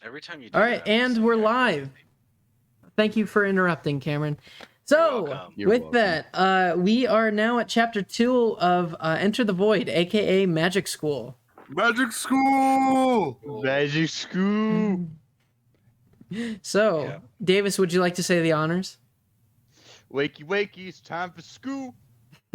Every time you do All that, right, I'm and so we're happy. live. Thank you for interrupting, Cameron. So, welcome. You're with welcome. that, we are now at chapter 2 of Enter the Void, aka Magic School. Magic school. Magic school. So, Yeah. Davis, would you like to say the honors? Wakey, wakey, it's time for school.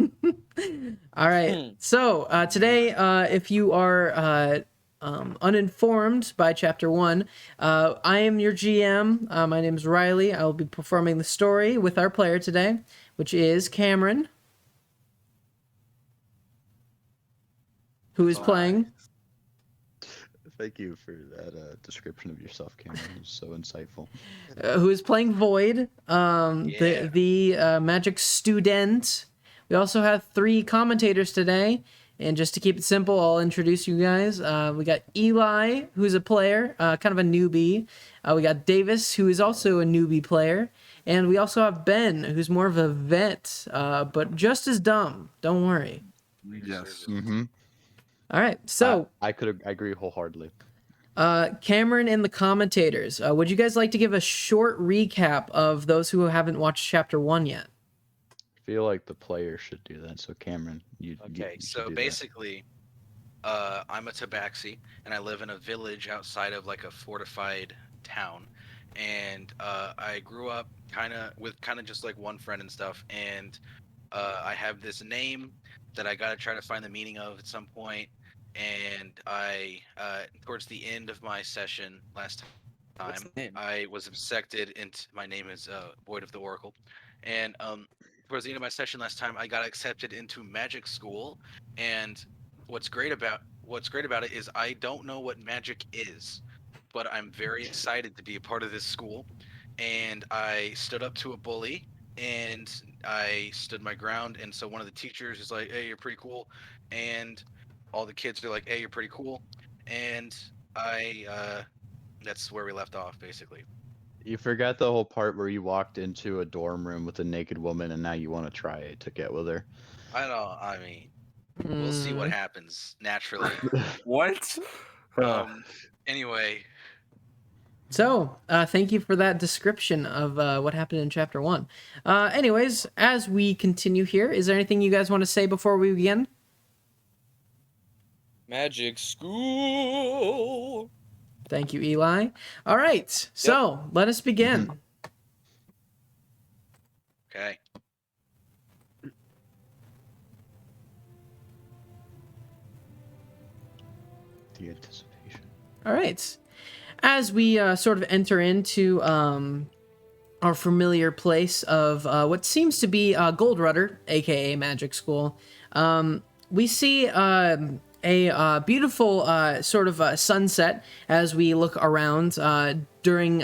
All right. So, today, if you are uninformed by chapter 1, I am your GM. My name is Riley. I will be performing the story with our player today, which is Cameron, who is playing. Thank you for that description of yourself, Cameron. It was so insightful. Who is playing Void, Yeah. the magic student. We also have 3 commentators today, and just to keep it simple, I'll introduce you guys. We got Eli, who's a player, kind of a newbie. We got Davis, who is also a newbie player, and we also have Ben, who's more of a vet, but just as dumb. Don't worry. Yes. Mm-hmm. All right, so I agree wholeheartedly. Cameron and the commentators, would you guys like to give a short recap of those who haven't watched chapter 1 yet? I feel like the player should do that. So Cameron, you Okay, you so should do basically, I'm a tabaxi, and I live in a village outside of like a fortified town. And I grew up kind of just like one friend and stuff. And I have this name that I got to try to find the meaning of at some point. And I, towards the end of my session last time, I was absected into. My name is Void of the Oracle, and towards the end of my session last time, I got accepted into magic school. And what's great about it is I don't know what magic is, but I'm very excited to be a part of this school. And I stood up to a bully, and I stood my ground. And so one of the teachers is like, "Hey, you're pretty cool," and all the kids are like, "Hey, you're pretty cool," and that's where we left off, basically. You forgot the whole part where you walked into a dorm room with a naked woman, and now you want to try to get with her. I mean, we'll see what happens naturally. What? Anyway, So, thank you for that description of what happened in chapter 1. Anyways, as we continue here, is there anything you guys want to say before we begin? Magic school. Thank you, Eli. All right, so let us begin. okay. The anticipation. All right. As we sort of enter into our familiar place of what seems to be Gold Rudder, aka Magic School, we see a beautiful sort of sunset as we look around during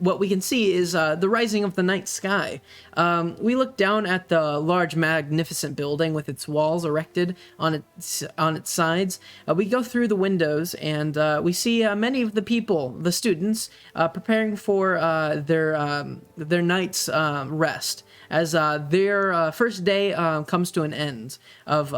what we can see is the rising of the night sky. We look down at the large, magnificent building with its walls erected on its sides. We go through the windows and we see many of the people, the students, preparing for their night's rest as their first day comes to an end of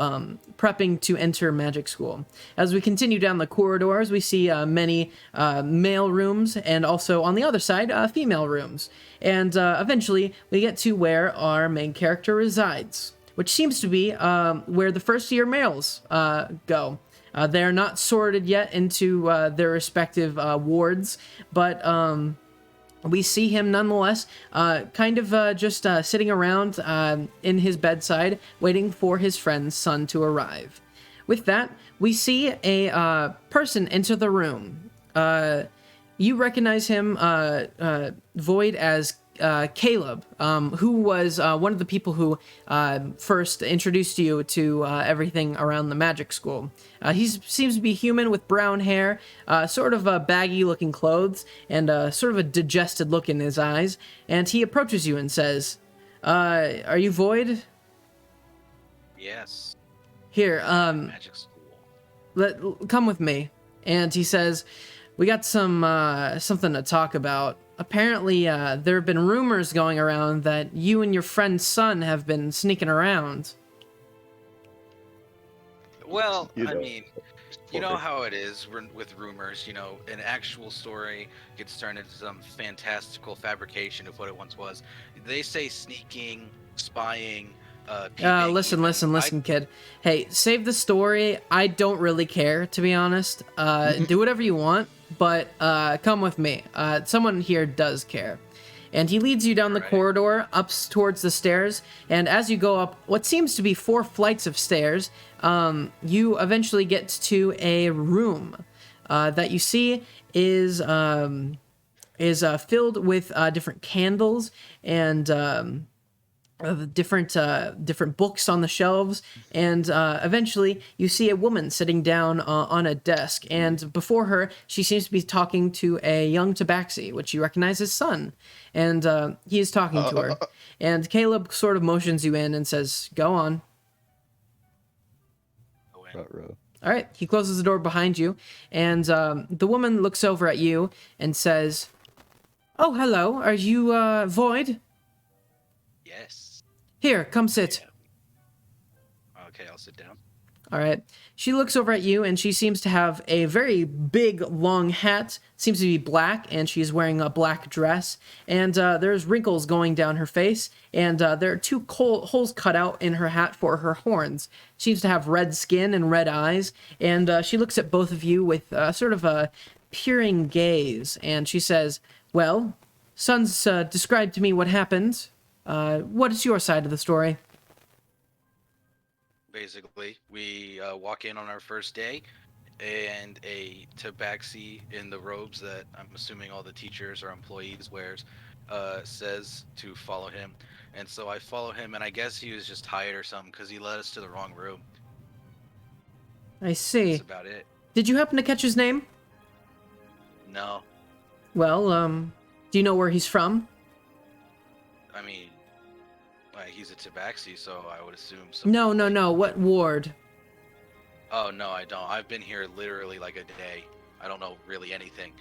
prepping to enter magic school. As we continue down the corridors, we see many male rooms and also on the other side, female rooms. And eventually, we get to where our main character resides, which seems to be where the first-year males go. They're not sorted yet into their respective wards, but we see him nonetheless kind of just sitting around in his bedside, waiting for his friend's son to arrive. With that, we see a person enter the room. You recognize him, Void, as Caleb, who was one of the people who first introduced you to everything around the magic school. He seems to be human with brown hair, sort of baggy-looking clothes, and sort of a degested look in his eyes. And he approaches you and says, "Are you Void? Yes. Here, Magic school. come with me." And he says, "We got something to talk about. Apparently, there have been rumors going around that you and your friend's son have been sneaking around." Well, You I know. mean, You know how it is with rumors. You know, an actual story gets turned into some fantastical fabrication of what it once was. They say sneaking, spying, peeping. Listen, Even listen, kid. Hey, save the story. I don't really care, to be honest. Do whatever you want, but come with me. Someone here does care. And he leads you down the Alright. corridor, up towards the stairs, and as you go up what seems to be 4 flights of stairs, you eventually get to a room that you see is filled with different candles and different books on the shelves, and eventually you see a woman sitting down on a desk, and before her she seems to be talking to a young tabaxi, which you recognize as Son, and he is talking to her, and Caleb sort of motions you in and says, "Go on." Go in. Front row. All right, he closes the door behind you, and the woman looks over at you and says, "Oh, hello, are you Void? Yes. Here, come sit." Okay, I'll sit down. All right. She looks over at you, and she seems to have a very big, long hat. Seems to be black, and she's wearing a black dress. And there's wrinkles going down her face, and there are 2 holes cut out in her hat for her horns. She seems to have red skin and red eyes, and she looks at both of you with sort of a peering gaze, and she says, "Well, Son's described to me what happened. What is your side of the story?" Basically, we walk in on our first day, and a tabaxi in the robes that I'm assuming all the teachers or employees wears says to follow him. And so I follow him, and I guess he was just tired or something because he led us to the wrong room. I see. That's about it. Did you happen to catch his name? No, Well, do you know where he's from? I mean, he's a tabaxi, so I would assume. No. What ward? Oh no, I don't. I've been here literally like a day. I don't know really anything.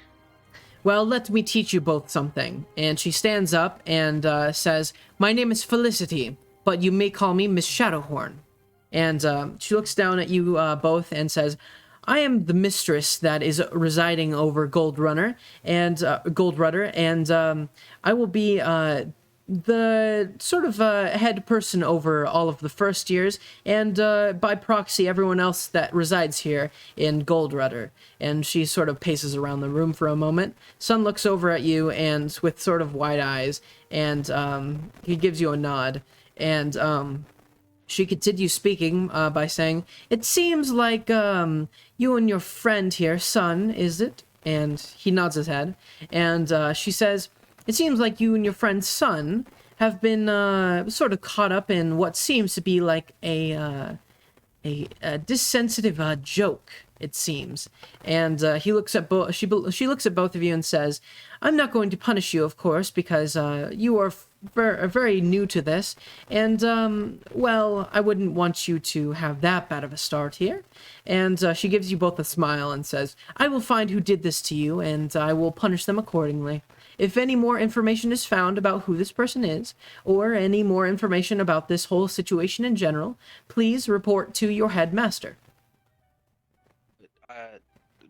Well, let me teach you both something. And she stands up and says, "My name is Felicity, but you may call me Miss Shadowhorn." And she looks down at you both and says, "I am the mistress that is residing over Gold Rudder, and I will be the sort of head person over all of the first years, and by proxy everyone else that resides here in Gold Rudder." And she sort of paces around the room for a moment. Son looks over at you and with sort of wide eyes, and he gives you a nod, and she continues speaking by saying, "It seems like you and your friend here, Son, is it?" And he nods his head, and she says, "It seems like you and your friend's Son have been sort of caught up in what seems to be like a dissensitive joke, it seems." And he looks at she looks at both of you and says, "I'm not going to punish you, of course, because you are very new to this, and well, I wouldn't want you to have that bad of a start here." And she gives you both a smile and says, "I will find who did this to you, and I will punish them accordingly. If any more information is found about who this person is, or any more information about this whole situation in general, please report to your headmaster."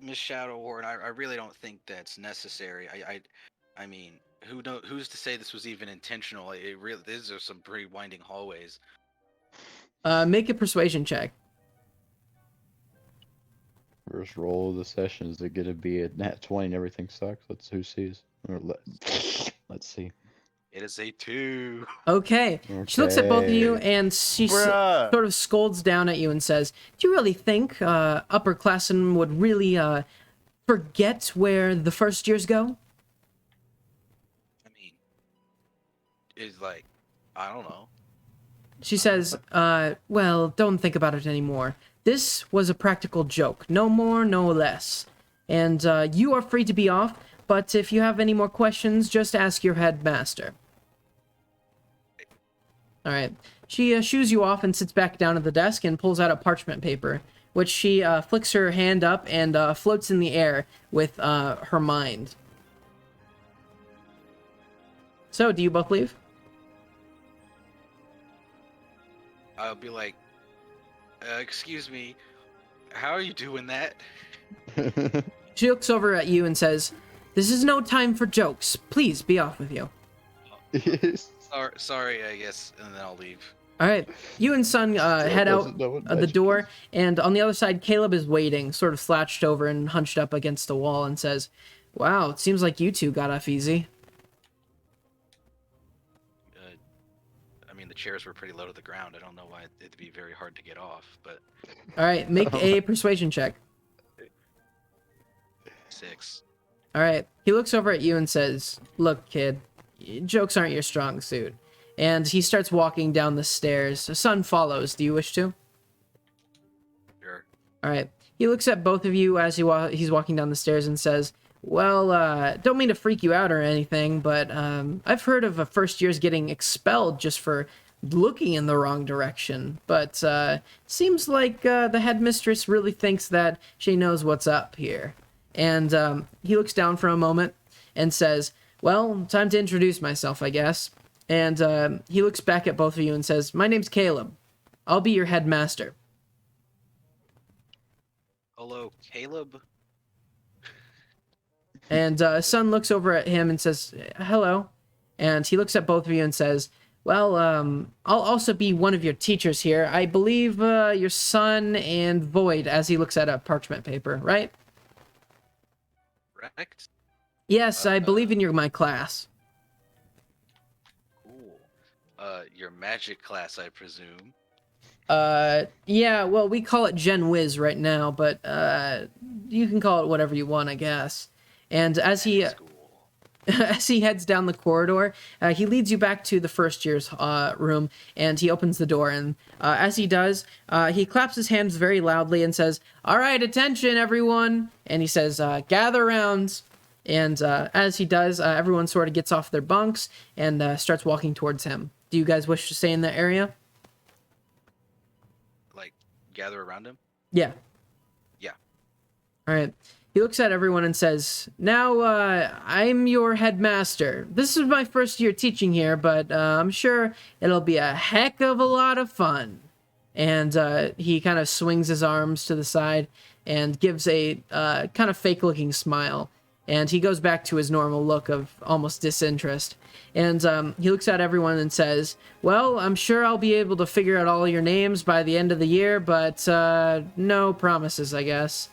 Miss Shadowhorn, I really don't think that's necessary. I mean, who's to say this was even intentional? These are some pretty winding hallways. Make a persuasion check. First roll of the session is it gonna be a nat 20 and everything sucks? Who sees? Or let's see. It is a 2. Okay. She looks at both of you Okay. and she Bruh. sort of scolds down at you and says, "Do you really think upperclassmen would really forget where the first years go?" I mean, it's like, I don't know. She says, "Well, don't think about it anymore. This was a practical joke, no more, no less. And you are free to be off, but if you have any more questions, just ask your headmaster." All right. She shoos you off and sits back down at the desk and pulls out a parchment paper, which she flicks her hand up and floats in the air with her mind. So, do you both leave? I'll be like, "Excuse me, How are you doing that? She looks over at you and says, "This is no time for jokes. Please be off with you." Sorry, I guess, and then I'll leave. All right, you and Sun head out doesn't know what the magic door, is. and on the other side, Caleb is waiting, sort of slouched over and hunched up against the wall, and says, "Wow, it seems like you two got off easy." I mean, the chairs were pretty low to the ground. I don't know why it'd be very hard to get off, but All right, make a persuasion check. 6. All right, he looks over at you and says, "Look, kid, jokes aren't your strong suit." And he starts walking down the stairs. Sun follows. Do you wish to? Sure. All right. He looks at both of you as he's walking down the stairs and says, "Well, don't mean to freak you out or anything, but I've heard of first years getting expelled just for looking in the wrong direction. But seems like the headmistress really thinks that she knows what's up here." And he looks down for a moment and says, "Well, time to introduce myself, I guess." And he looks back at both of you and says, "My name's Caleb. I'll be your headmaster." Hello, Caleb. And Sun looks over at him and says, "Hello." And he looks at both of you and says, "Well, I'll also be one of your teachers here. I believe your son and Void," as he looks at a parchment paper, right? Correct. Yes, I believe in my class. Cool. Your magic class, I presume. Yeah, well, we call it Gen Wiz right now, but you can call it whatever you want, I guess. And as he That's cool. as he heads down the corridor, he leads you back to the first year's room, and he opens the door. And as he does, he claps his hands very loudly and says, "All right, attention, everyone!" And he says, "Gather around." And as he does, everyone sort of gets off their bunks and starts walking towards him. Do you guys wish to stay in that area? Like, gather around him? Yeah. Yeah. All right. He looks at everyone and says, "Now, I'm your headmaster. This is my first year teaching here, but I'm sure it'll be a heck of a lot of fun." And he kind of swings his arms to the side and gives a kind of fake-looking smile. And he goes back to his normal look of almost disinterest. And he looks at everyone and says, "Well, I'm sure I'll be able to figure out all your names by the end of the year, but no promises, I guess."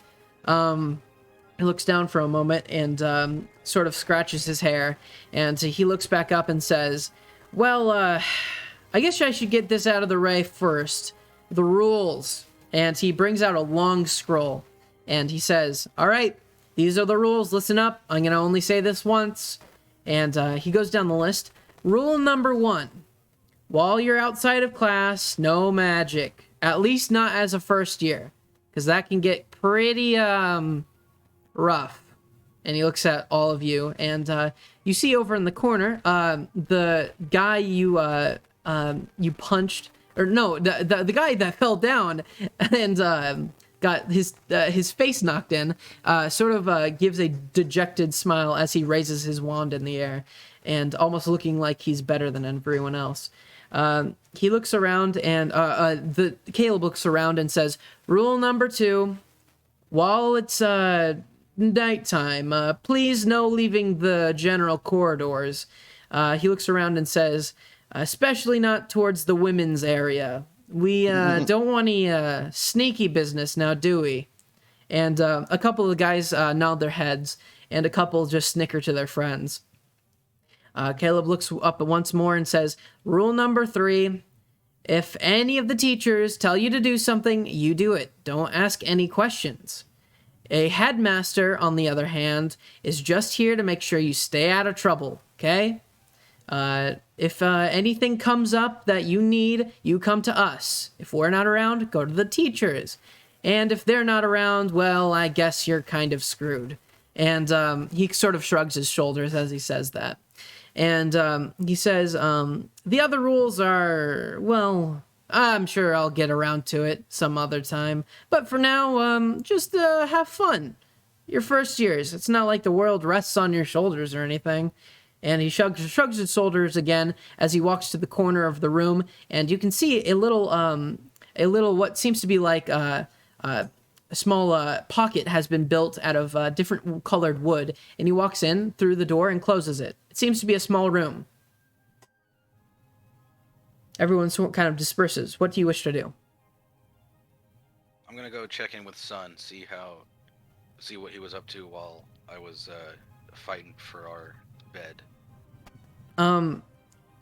He looks down for a moment and sort of scratches his hair. And he looks back up and says, "Well, I guess I should get this out of the way first. The rules." And he brings out a long scroll. And he says, "All right, these are the rules. Listen up. I'm going to only say this once." And he goes down the list. Rule number 1. While you're outside of class, no magic. At least not as a first year. Because that can get pretty rough. And he looks at all of you. And you see over in the corner, the guy you punched. Or no, the guy that fell down and got his face knocked in, sort of gives a dejected smile as he raises his wand in the air, and almost looking like he's better than everyone else. He looks around, and Caleb looks around and says, "Rule number 2: while it's nighttime, please no leaving the general corridors." He looks around and says, "Especially not towards the women's area. We don't want any sneaky business now, do we?" And a couple of guys nod their heads, and a couple just snicker to their friends. Caleb looks up once more and says, "Rule number 3, if any of the teachers tell you to do something, you do it. Don't ask any questions. A headmaster, on the other hand, is just here to make sure you stay out of trouble, okay? If anything comes up that you need, you come to us. If we're not around, go to the teachers. And if they're not around, well, I guess you're kind of screwed." And he sort of shrugs his shoulders as he says that. And he says, "The other rules are, well, I'm sure I'll get around to it some other time. But for now, just have fun. Your first years. It's not like the world rests on your shoulders or anything." And he shrugs his shoulders again as he walks to the corner of the room, and you can see a little what seems to be like pocket has been built out of different colored wood, and he walks in through the door and closes it. It seems to be a small room. Everyone kind of disperses. What do you wish to do? I'm gonna go check in with Sun, see what he was up to while I was fighting for our bed.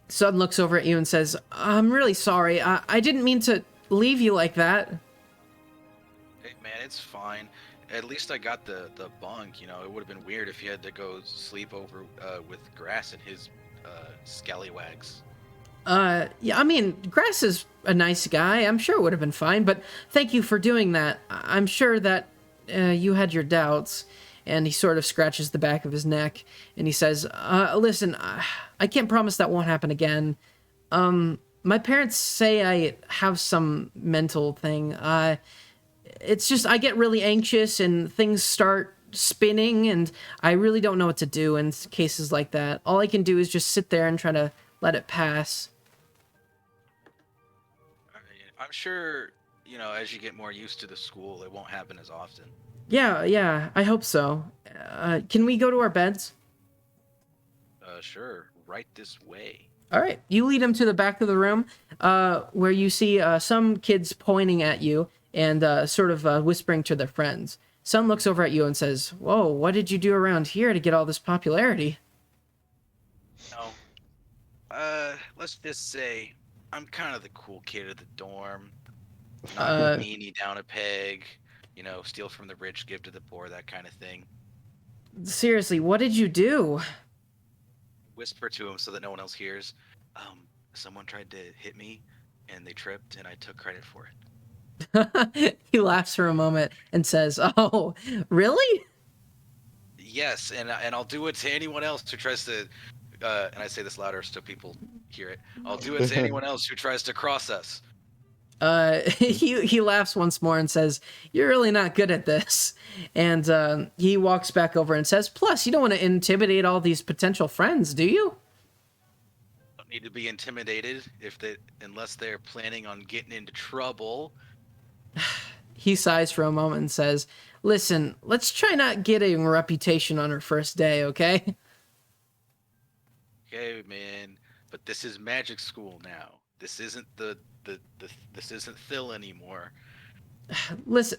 Sun looks over at you and says, I'm really sorry. I didn't mean to leave you like that. Hey man, it's fine. At least I got the bunk. You know, it would have been weird if you had to go sleep over with Grass and his scallywags. Yeah, I mean, Grass is a nice guy. I'm sure it would have been fine, but thank you for doing that. I'm sure that you had your doubts. And he sort of scratches the back of his neck, and he says, listen, I can't promise that won't happen again. My parents say I have some mental thing. It's just I get really anxious, and things start spinning, and I really don't know what to do in cases like that. All I can do is just sit there and try to let it pass. I'm sure, you know, as you get more used to the school, it won't happen as often. Yeah, I hope so. Can we go to our beds? Sure. Right this way. All right. You lead him to the back of the room, where you see some kids pointing at you and sort of whispering to their friends. Sun looks over at you and says, Whoa, what did you do around here to get all this popularity? No. Let's just say I'm kind of the cool kid of the dorm. Knock the meanie down a peg. You know, steal from the rich, give to the poor, that kind of thing. Seriously, what did you do? Whisper to him so that no one else hears. Someone tried to hit me, and they tripped, and I took credit for it. He laughs for a moment and says, Oh, really? Yes, and I'll do it to anyone else who tries to, and I say this louder so people hear it. I'll do it to anyone else who tries to cross us. He laughs once more and says, You're really not good at this. And he walks back over and says, Plus, you don't want to intimidate all these potential friends, do you? Don't need to be intimidated unless they're planning on getting into trouble. He sighs for a moment and says, Listen, let's try not getting a reputation on our first day, okay? Okay, man, but this is magic school now. This isn't this isn't Phil anymore. Listen,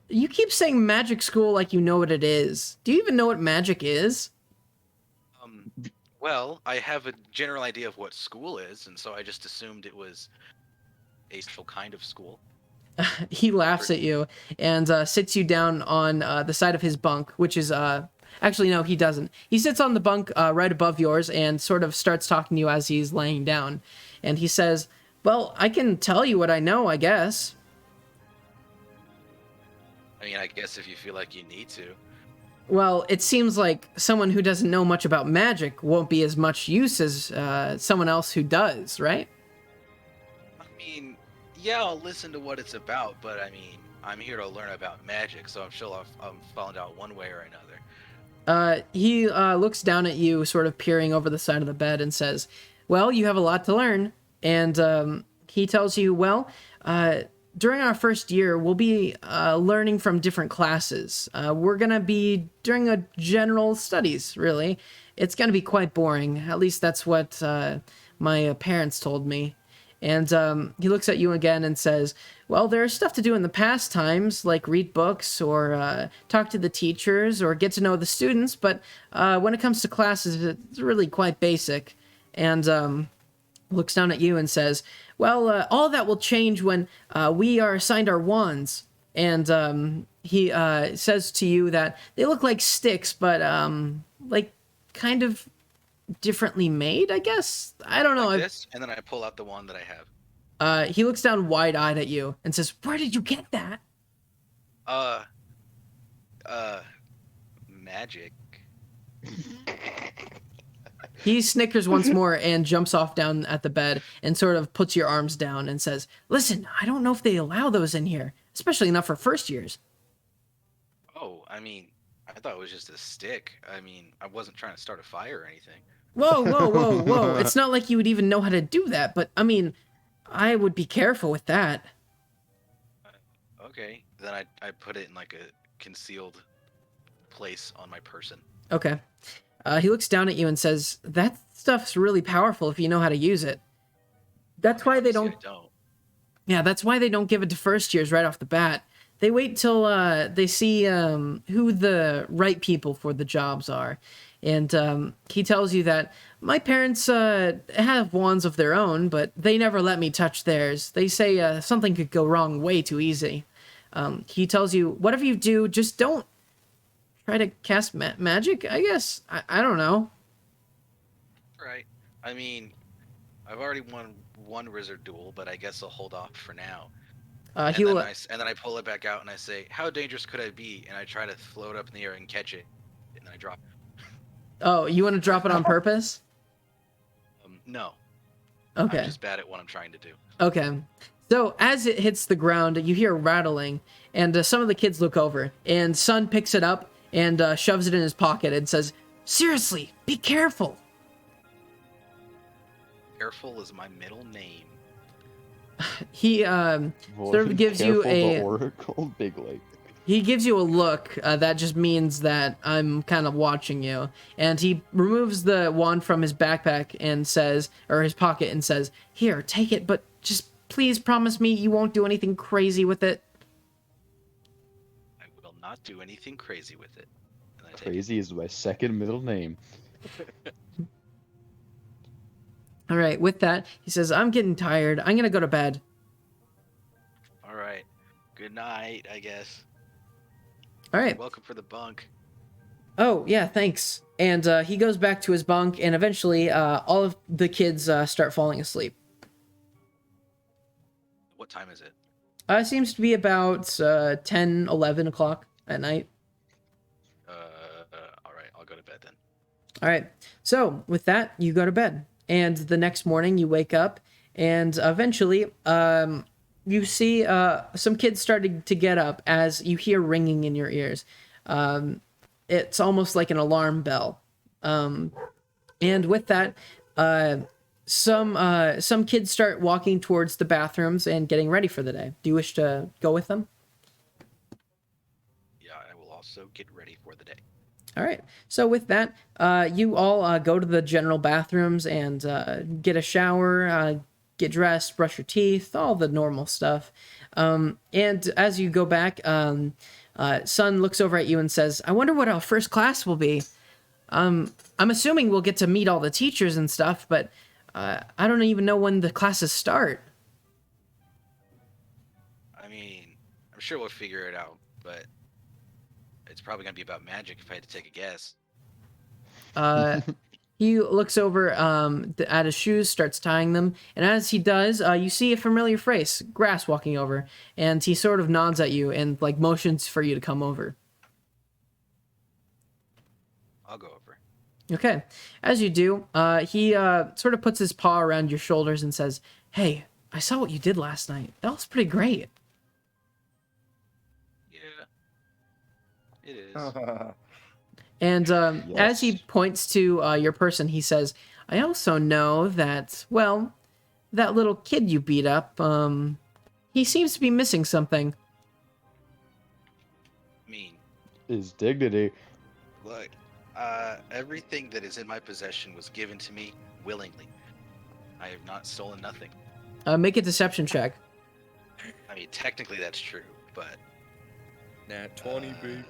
you keep saying magic school like you know what it is. Do you even know what magic is? Well, I have a general idea of what school is, and so I just assumed it was a special kind of school. He laughs at you and sits you down on the side of his bunk, which is actually, no, he doesn't. He sits on the bunk right above yours and sort of starts talking to you as he's laying down. And he says, Well, I can tell you what I know, I guess. I mean, I guess if you feel like you need to. Well, it seems like someone who doesn't know much about magic won't be as much use as someone else who does, right? I mean, yeah, I'll listen to what it's about, but I mean, I'm here to learn about magic, so I'm sure I'll find out one way or another. He looks down at you, sort of peering over the side of the bed, and says, Well, you have a lot to learn. And he tells you, Well, during our first year, we'll be learning from different classes. We're going to be doing a general studies, really. It's going to be quite boring. At least that's what my parents told me. And he looks at you again and says, Well, there's stuff to do in the past times, like read books or talk to the teachers or get to know the students. But when it comes to classes, it's really quite basic. And looks down at you and says, Well, all that will change when we are assigned our wands. And he says to you that they look like sticks, but like kind of differently made, I guess. I don't know. Like this, and then I pull out the wand that I have. He looks down wide-eyed at you and says, Where did you get that? Magic. He snickers once more and jumps off down at the bed and sort of puts your arms down and says, Listen, I don't know if they allow those in here, especially not for first years. Oh, I mean, I thought it was just a stick. I mean, I wasn't trying to start a fire or anything. Whoa. It's not like you would even know how to do that, but I mean, I would be careful with that. Okay. then I put it in like a concealed place on my person. Okay. He looks down at you and says, "That stuff's really powerful if you know how to use it." That's why they Obviously, don't. I don't. Yeah, that's why they don't give it to first years right off the bat. They wait till they see who the right people for the jobs are. And he tells you that my parents have wands of their own, but they never let me touch theirs. They say something could go wrong way too easy. He tells you, whatever you do, just don't try to cast magic, I guess. I don't know. Right. I mean, I've already won one wizard duel, but I guess I'll hold off for now. And He'll, then I pull it back out and I say, "How dangerous could I be?" And I try to float up in the air and catch it, and then I drop. oh, you want to drop it on purpose? No, Okay. I'm just bad at what I'm trying to do. Okay. So as it hits the ground, you hear rattling, and some of the kids look over, and Sun picks it up and shoves it in his pocket and says, "Seriously, be careful." Careful is my middle name. He sort of gives you Careful, a the Oracle, big like. he gives you a look that just means that I'm kind of watching you, and he removes the wand from his backpack and says, or his pocket, and says, "Here, take it, but just please promise me you won't do anything crazy with it." I will not do anything crazy with it. And I take it. Crazy is my second middle name. All right, with that, he says, "I'm getting tired. I'm gonna go to bed." All right. Good night, I guess. All right. Welcome for the bunk. Oh, yeah, thanks. And he goes back to his bunk, and eventually all of the kids start falling asleep. What time is it? It seems to be about 10, 11 o'clock at night. All right. I'll go to bed then. All right. So, with that, you go to bed. And the next morning, you wake up, and eventually, you see some kids starting to get up as you hear ringing in your ears. It's almost like an alarm bell. And with that, some kids start walking towards the bathrooms and getting ready for the day. Do you wish to go with them? Yeah, I will also get ready for the day. All right. So with that, you all go to the general bathrooms and get a shower, get dressed, brush your teeth, all the normal stuff. And as you go back, Sun looks over at you and says, "I wonder what our first class will be. I'm assuming we'll get to meet all the teachers and stuff, but I don't even know when the classes start." I mean, I'm sure we'll figure it out, but it's probably gonna be about magic if I had to take a guess. He looks over at his shoes, starts tying them, and as he does, you see a familiar face, Grass, walking over, and he sort of nods at you and like motions for you to come over. I'll go over. Okay, as you do, he sort of puts his paw around your shoulders and says, "Hey, I saw what you did last night. That was pretty great." Yeah, it is. And as he Yes. points to your person, he says, "I also know that, well, that little kid you beat up, he seems to be missing something." I mean, His dignity. look, everything that is in my possession was given to me willingly. I have not stolen nothing. Make a deception check. I mean, technically that's true, but Nat 20, baby.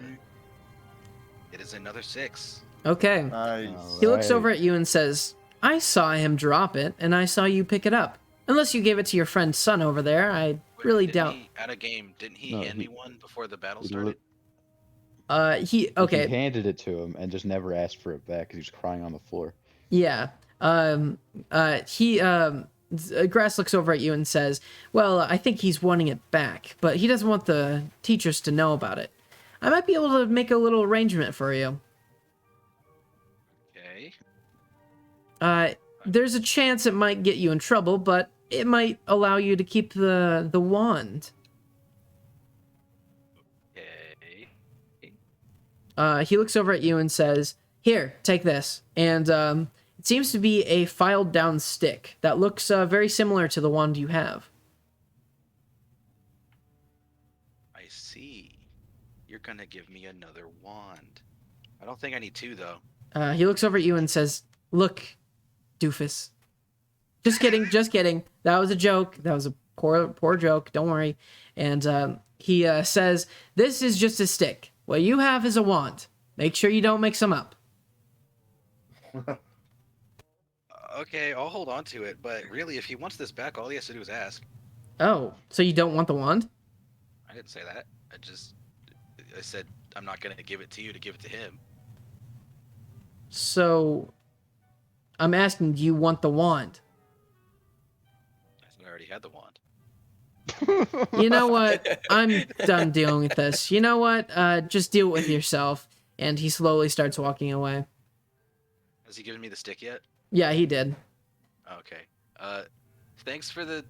it is another 6. Okay. Nice. He looks Alright. over at you and says, "I saw him drop it, and I saw you pick it up. Unless you gave it to your friend's son over there, I really Didn't doubt." he, at a game, didn't he No, hand he- me one before the battle he started? He Okay, handed it to him and just never asked for it back because he was crying on the floor. yeah. Grass looks over at you and says, "Well, I think he's wanting it back, but he doesn't want the teachers to know about it. I might be able to make a little arrangement for you. Okay. There's a chance it might get you in trouble, but it might allow you to keep the wand." Okay. He looks over at you and says, "Here, take this." And it seems to be a filed down stick that looks very similar to the wand you have. I see. gonna give me another wand. I don't think I need two though. He looks over at you and says, "Look, doofus. Just kidding, just kidding. That was a joke. That was a poor joke. Don't worry." And he says, "This is just a stick. What you have is a wand. Make sure you don't mix them up." Okay, I'll hold on to it. But really, if he wants this back, all he has to do is ask. Oh, so you don't want the wand? I didn't say that. I said I'm not gonna give it to you to give it to him. So, I'm asking, do you want the wand? I said I already had the wand. You know what? I'm done dealing with this. You know what? Just deal with yourself. And he slowly starts walking away. Has he given me the stick yet? Yeah, he did. Okay. Thanks for the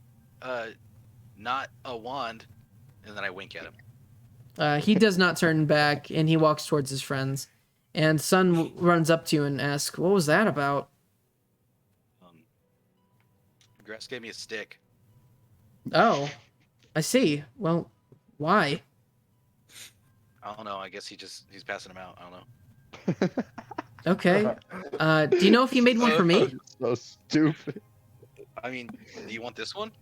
not a wand. And then I wink at him. He does not turn back, and he walks towards his friends. And Sun runs up to you and asks, "What was that about?" Grass gave me a stick. Oh, I see. Well, why? I don't know. I guess he's passing them out. I don't know. Okay. Do you know if he made one for me? So stupid. I mean, do you want this one?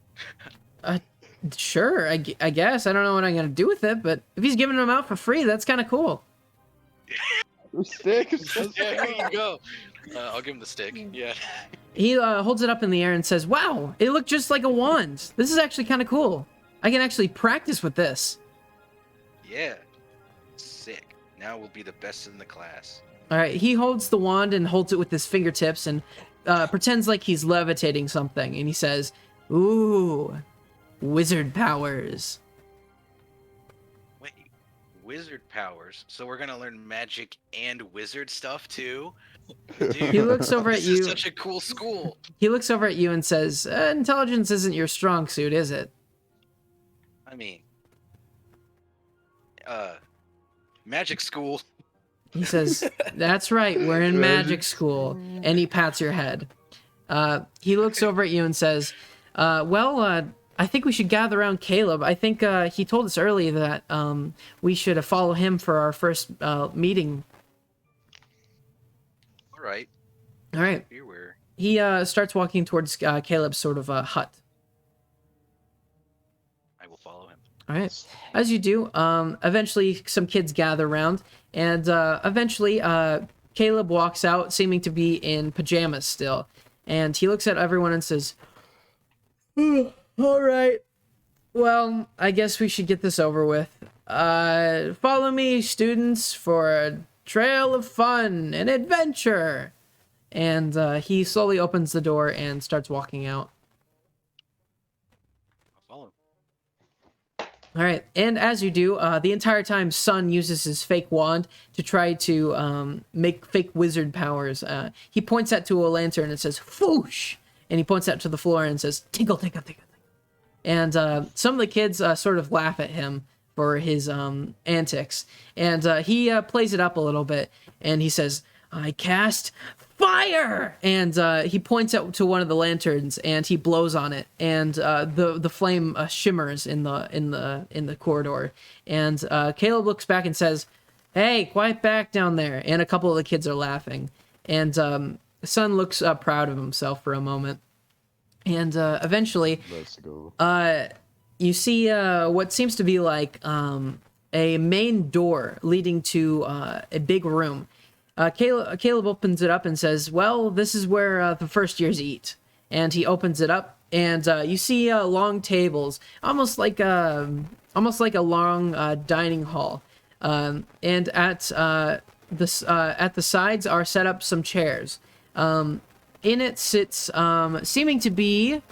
Sure, I guess. I don't know what I'm going to do with it, but if he's giving them out for free, that's kind of cool. Stick. Yeah, here you go. I'll give him the stick. Yeah. He holds it up in the air and says, "Wow, it looked just like a wand. This is actually kind of cool. I can actually practice with this." Yeah. Sick. Now we'll be the best in the class. All right, he holds the wand and holds it with his fingertips and pretends like he's levitating something. And he says, "Ooh, wizard powers." Wait, wizard powers? So we're gonna learn magic and wizard stuff too? Dude, He looks over at this you. is such a cool school. He looks over at you and says, "Intelligence isn't your strong suit, is it?" I mean, magic school. He says, "That's right, we're in magic school." And he pats your head. He looks over at you and says, "Well, I think we should gather around Caleb. I think he told us earlier that we should follow him for our first meeting." All right. All right. Here we're. He starts walking towards Caleb's sort of hut. I will follow him. All right. As you do, eventually some kids gather around, and eventually Caleb walks out, seeming to be in pajamas still. And he looks at everyone and says, "All right. Well, I guess we should get this over with. Follow me, students, for a trail of fun and adventure." And he slowly opens the door and starts walking out. I'll follow him. All right, and as you do, the entire time, Sun uses his fake wand to try to make fake wizard powers. He points that to a lantern and says, "Foosh!" And he points that to the floor and says, "Tinkle, tinkle, tinkle." And some of the kids sort of laugh at him for his antics. And he plays it up a little bit, and he says, "I cast fire!" And he points out to one of the lanterns, and he blows on it, and the flame shimmers in the corridor. And Caleb looks back and says, "Hey, quiet back down there." And a couple of the kids are laughing, and Sun looks proud of himself for a moment. And eventually, Let's go. you see what seems to be like a main door leading to a big room. Caleb opens it up and says, "Well, this is where the first years eat." And he opens it up, and you see long tables, almost like a long dining hall. And at the sides are set up some chairs. In it sits, seeming to be,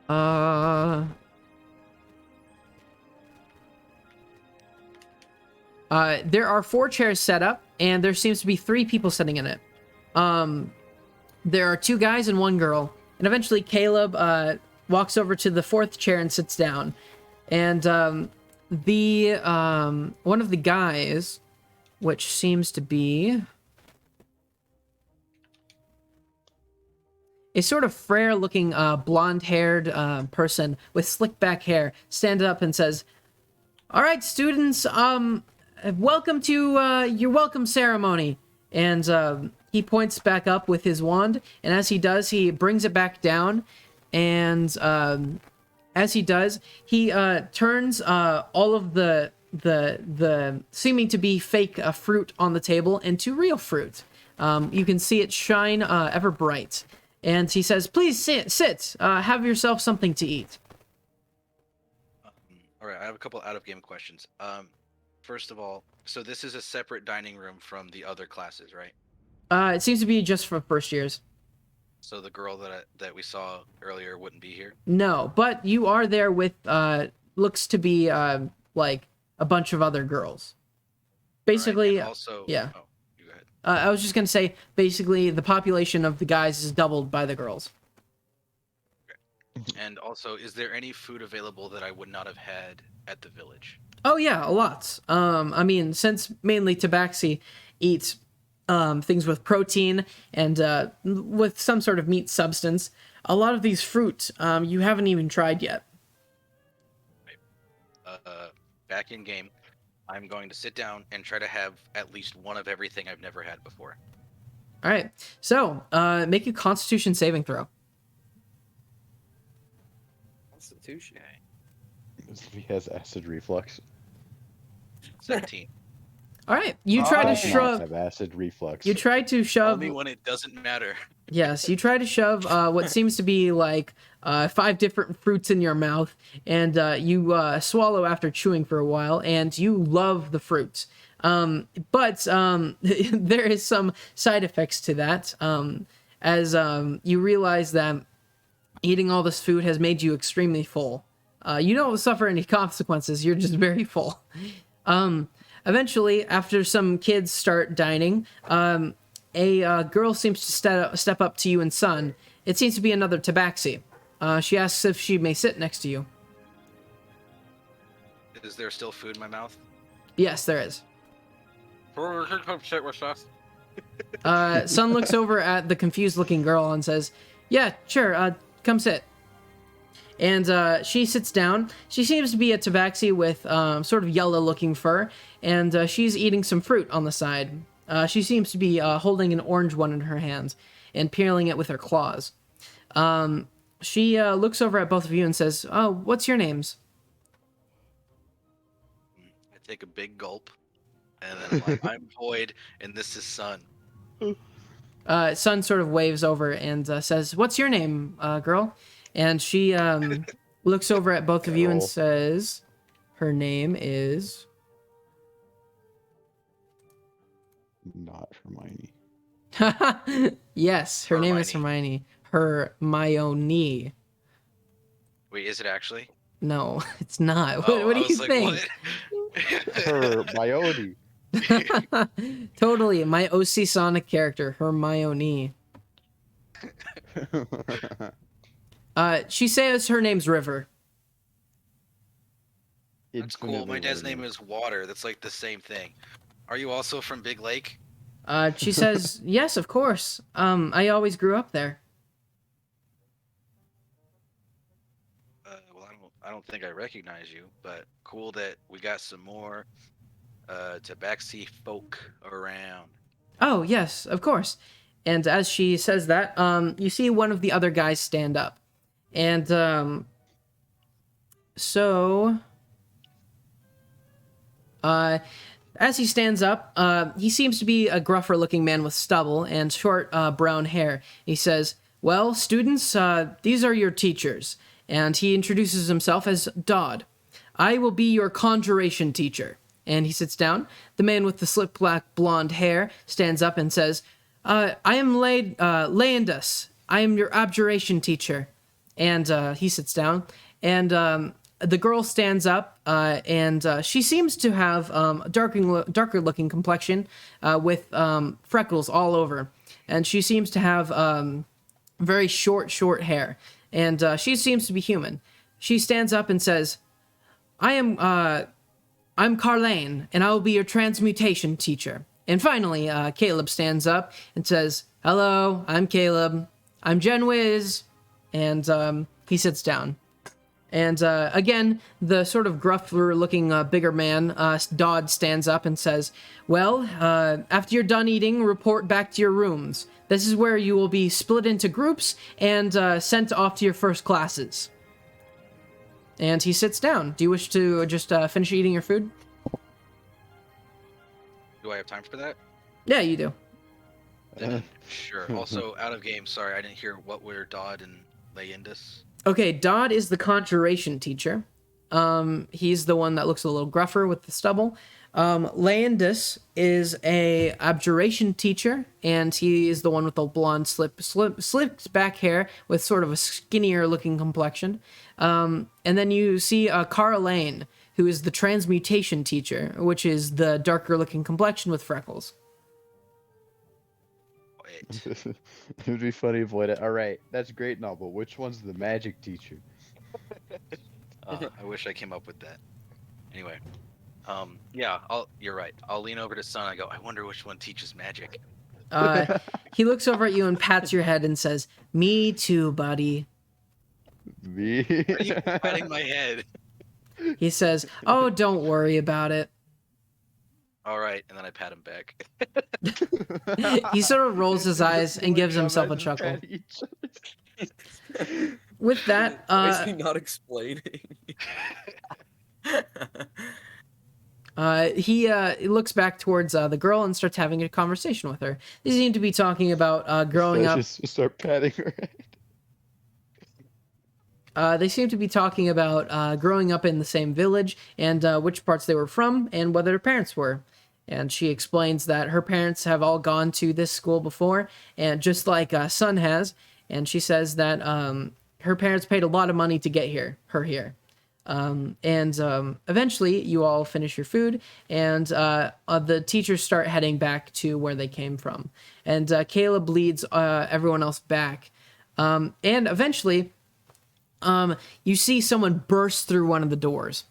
there are 4 chairs set up, and there seems to be 3 people sitting in it. There are 2 guys and 1 girl. And eventually Caleb walks over to the 4th chair and sits down. And the one of the guys, which seems to be a sort of frail-looking blonde-haired person with slick back hair, stands up and says, All right, students. Welcome to your welcome ceremony. And he points back up with his wand, and as he does, he brings it back down. And as he does, he turns all of the seeming to be fake fruit on the table into real fruit. You can see it shine ever bright. And he says, "Please sit. Have yourself something to eat." All right, I have a couple out-of-game questions. First of all, so this is a separate dining room from the other classes, right? It seems to be just for first years. So the girl that we saw earlier wouldn't be here. No, but you are there with looks to be like a bunch of other girls. Basically, All right, and also, yeah. Oh, you go ahead. I was just gonna say, basically, the population of the guys is doubled by the girls. And also, is there any food available that I would not have had at the village? Oh yeah, lots. I mean, since mainly Tabaxi eats things with protein and with some sort of meat substance, a lot of these fruit you haven't even tried yet. Back in game, I'm going to sit down and try to have at least one of everything I've never had before. All right, so make a Constitution saving throw. Constitution. He has acid reflux. 17. All right, you try to Oh. shove. Have acid reflux. You try to shove. Only when it doesn't matter. Yes, you try to shove what seems to be like 5 different fruits in your mouth, and you swallow after chewing for a while, and you love the fruits. But there is some side effects to that, as you realize that eating all this food has made you extremely full. You don't suffer any consequences, you're just very full. Eventually, after some kids start dining, a girl seems to step up to you and Son. It seems to be another Tabaxi. She asks if she may sit next to you. Is there still food in my mouth? Yes, there is. Shit with us. Son looks over at the confused-looking girl and says, "Yeah, sure, come sit." And she sits down. She seems to be a Tabaxi with sort of yellow-looking fur, and she's eating some fruit on the side. She seems to be holding an orange one in her hands and peeling it with her claws. She looks over at both of you and says, "Oh, what's your names?" I take a big gulp, and then I'm like, I'm Void, and this is Sun. Son sort of waves over and says, "What's your name, girl?" And she looks over at both of you and Girl. says, "Her name is..." Not Hermione. Yes, her name is Hermione. Hermione. Wait, is it actually? No, it's not. Oh, What I do you was like, think? Hermione. Totally, my OC Sonic character, Hermione. She says her name's River. That's cool. My dad's name is Water. That's like the same thing. Are you also from Big Lake? She says, "Yes, of course. I always grew up there." Well, I don't think I recognize you, but cool that we got some more Tabaxi folk around. Oh, yes, of course. And as she says that, you see one of the other guys stand up. And as he stands up, he seems to be a gruffer looking man with stubble and short brown hair. He says, "Well, students, these are your teachers." And he introduces himself as Dodd. "I will be your conjuration teacher." And he sits down. The man with the slick black blonde hair stands up and says, "I am Landus. I am your abjuration teacher." And he sits down. And the girl stands up, and she seems to have darker looking complexion with freckles all over. And she seems to have very short hair. And she seems to be human. She stands up and says, I'm Carlane, and I will be your transmutation teacher." And finally, Caleb stands up and says, "Hello, I'm Caleb. I'm Gen Wiz." And he sits down. And again, the sort of gruffer-looking bigger man, Dodd, stands up and says, "Well, after you're done eating, report back to your rooms. This is where you will be split into groups and sent off to your first classes." And he sits down. Do you wish to just finish eating your food? Do I have time for that? Yeah, you do. Then, sure. Also, out of game. Sorry, I didn't hear what were Dodd and Leindus. Okay, Dodd is the conjuration teacher. He's the one that looks a little gruffer with the stubble. Leindus is a abjuration teacher, and he is the one with the blonde slicked back hair with sort of a skinnier looking complexion. And then you see Cara Lane, who is the transmutation teacher, which is the darker looking complexion with freckles. Wait. It would be funny if what. All right, that's great and all, but which one's the magic teacher? I wish I came up with that. Anyway, yeah, you're right. I'll lean over to Sun. I go, I wonder which one teaches magic. He looks over at you and pats your head and says, "Me too, buddy." Me. Why are you patting my head? He says, "Oh, don't worry about it." All right, and then I pat him back. He sort of rolls his eyes and gives himself a chuckle. With that, Why is he not explaining? he looks back towards the girl and starts having a conversation with her. They seem to be talking about growing up. Just start patting her head. They seem to be talking about growing up in the same village and which parts they were from and whether their parents were. And she explains that her parents have all gone to this school before, and just like Sun has. And she says that her parents paid a lot of money to get her here. Eventually, you all finish your food, and the teachers start heading back to where they came from. And Caleb leads everyone else back. And eventually, you see someone burst through one of the doors.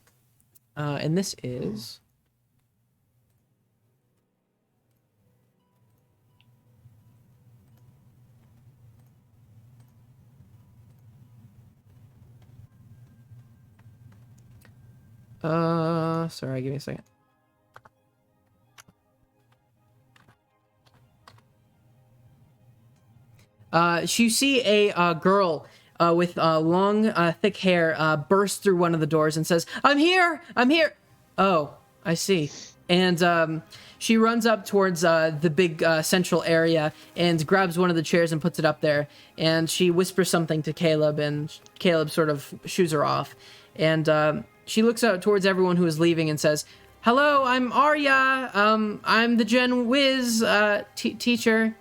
And this is... sorry, give me a second. You see a girl with long, thick hair burst through one of the doors and says, "I'm here! I'm here!" Oh, I see. And she runs up towards the big central area and grabs one of the chairs and puts it up there. And she whispers something to Caleb, and Caleb sort of shoos her off. And she looks out towards everyone who is leaving and says, "Hello, I'm Arya. I'm the Gen Wiz teacher."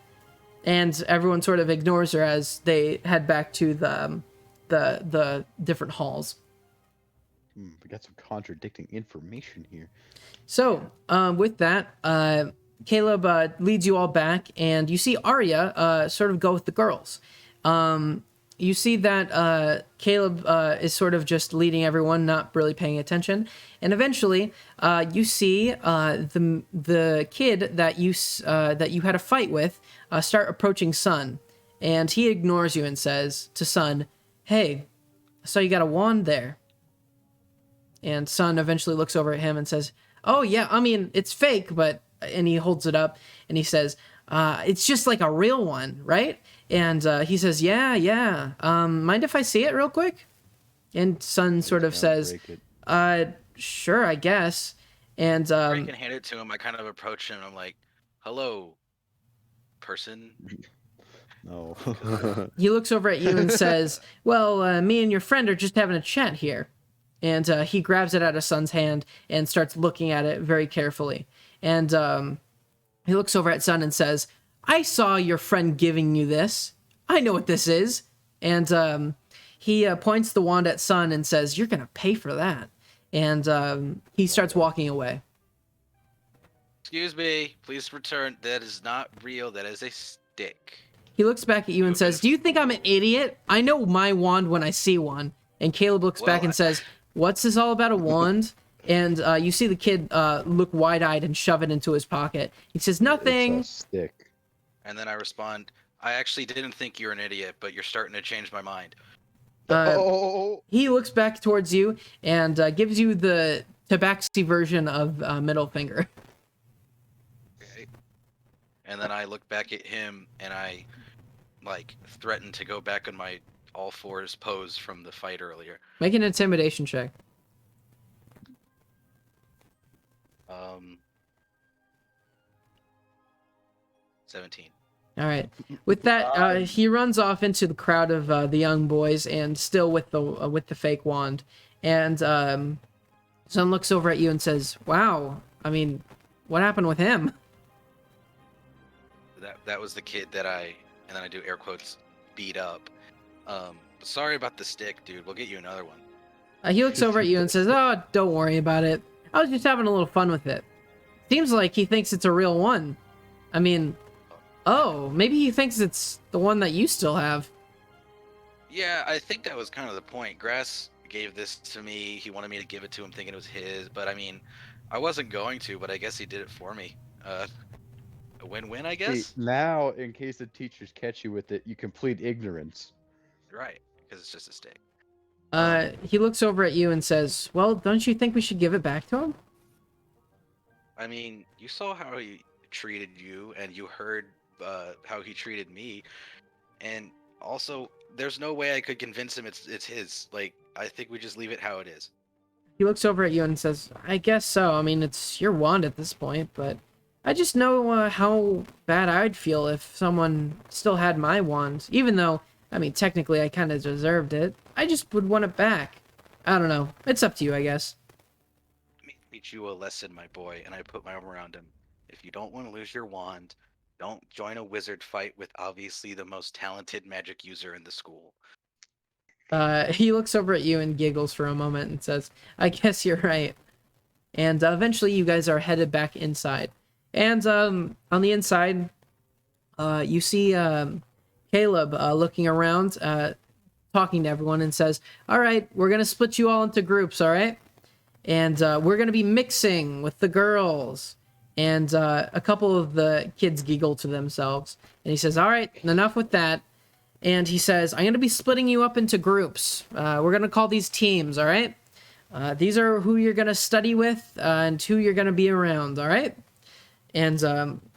And everyone sort of ignores her as they head back to the different halls. We got some contradicting information here. So, with that, Caleb leads you all back, and you see Arya sort of go with the girls. You see that Caleb is sort of just leading everyone, not really paying attention. And eventually, you see the kid that you had a fight with start approaching Sun. And he ignores you and says to Sun, "Hey, I saw you got a wand there." And Sun eventually looks over at him and says, "Oh, yeah, I mean, it's fake, but..." And he holds it up, and he says, "It's just like a real one, right?" And he says, yeah. Mind if I see it real quick?" And Sun sort of says, "Sure, I guess." And I can hand it to him. I kind of approach him. I'm like, "Hello, person." No. he looks over at you and says, "Well, me and your friend are just having a chat here." And he grabs it out of Sun's hand and starts looking at it very carefully. And he looks over at Sun and says, "I saw your friend giving you this. I know what this is." And he points the wand at Sun and says, "You're going to pay for that." And he starts walking away. Excuse me, please return. That is not real. That is a stick. He looks back at you and says, "Do you think I'm an idiot? I know my wand when I see one." And Caleb looks back and says, "What's this all about, a wand?" And you see the kid look wide-eyed and shove it into his pocket. He says, "Nothing." It's a stick. And then I respond, "I actually didn't think you're an idiot, but you're starting to change my mind." Oh, He looks back towards you and gives you the tabaxi version of middle finger. Okay. And then I look back at him and I like threaten to go back on my all fours pose from the fight earlier. Make an intimidation check. 17. All right. With that, he runs off into the crowd of the young boys, and still with the fake wand. And Son looks over at you and says, "Wow, I mean, what happened with him?" That was the kid that and then I do air quotes, beat up. Sorry about the stick, dude. We'll get you another one. He looks over at you and says, "Oh, don't worry about it. I was just having a little fun with it. Seems like he thinks it's a real one. I mean, oh, maybe he thinks it's the one that you still have." Yeah, I think that was kind of the point. Grass gave this to me. He wanted me to give it to him thinking it was his, but I mean, I wasn't going to, but I guess he did it for me. A win-win, I see, guess? now in case the teachers catch you with it, you complete ignorance. Right, because it's just a stick. He looks over at you and says, "Well, don't you think we should give it back to him?" I mean, you saw how he treated you, and you heard how he treated me, and also, there's no way I could convince him it's his. Like, I think we just leave it how it is. He looks over at you and says, "I guess so. I mean, it's your wand at this point, but I just know how bad I'd feel if someone still had my wand. Even though, I mean, technically I kind of deserved it. I just would want it back. I don't know. It's up to you, I guess." Let me teach you a lesson, my boy, and I put my arm around him. If you don't want to lose your wand, don't join a wizard fight with obviously the most talented magic user in the school. He looks over at you and giggles for a moment and says, "I guess you're right." And eventually you guys are headed back inside. And on the inside, you see Caleb looking around, talking to everyone, and says, "All right, we're going to split you all into groups, all right? And we're going to be mixing with the girls." And a couple of the kids giggle to themselves. And he says, "All right, enough with that." And he says, "I'm going to be splitting you up into groups. We're going to call these teams, all right? These are who you're going to study with and who you're going to be around, all right?" And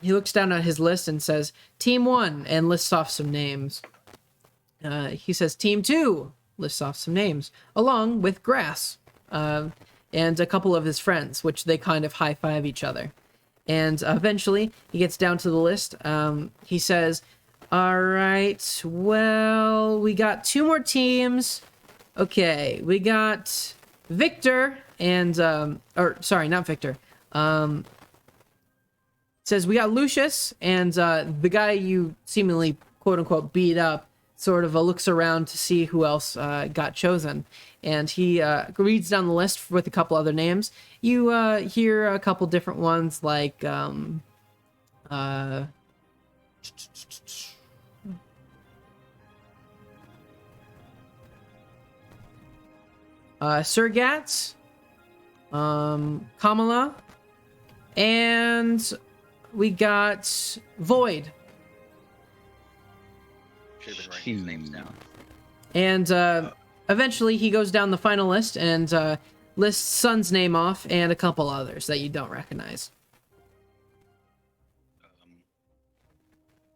he looks down at his list and says, "Team 1," and lists off some names. He says, "Team 2," lists off some names, along with Grass and a couple of his friends, which they kind of high-five each other. And eventually, he gets down to the list. He says, "All right, well, we got 2 more teams. Okay, we got Victor and, or sorry, not Victor. Says we got Lucius and the guy you seemingly, quote-unquote, beat up sort of looks around to see who else got chosen. And he reads down the list with a couple other names. You hear a couple different ones like Sergats, Kamala, and we got Void. Should have been writing his names down. And eventually he goes down the final list and lists Son's name off and a couple others that you don't recognize.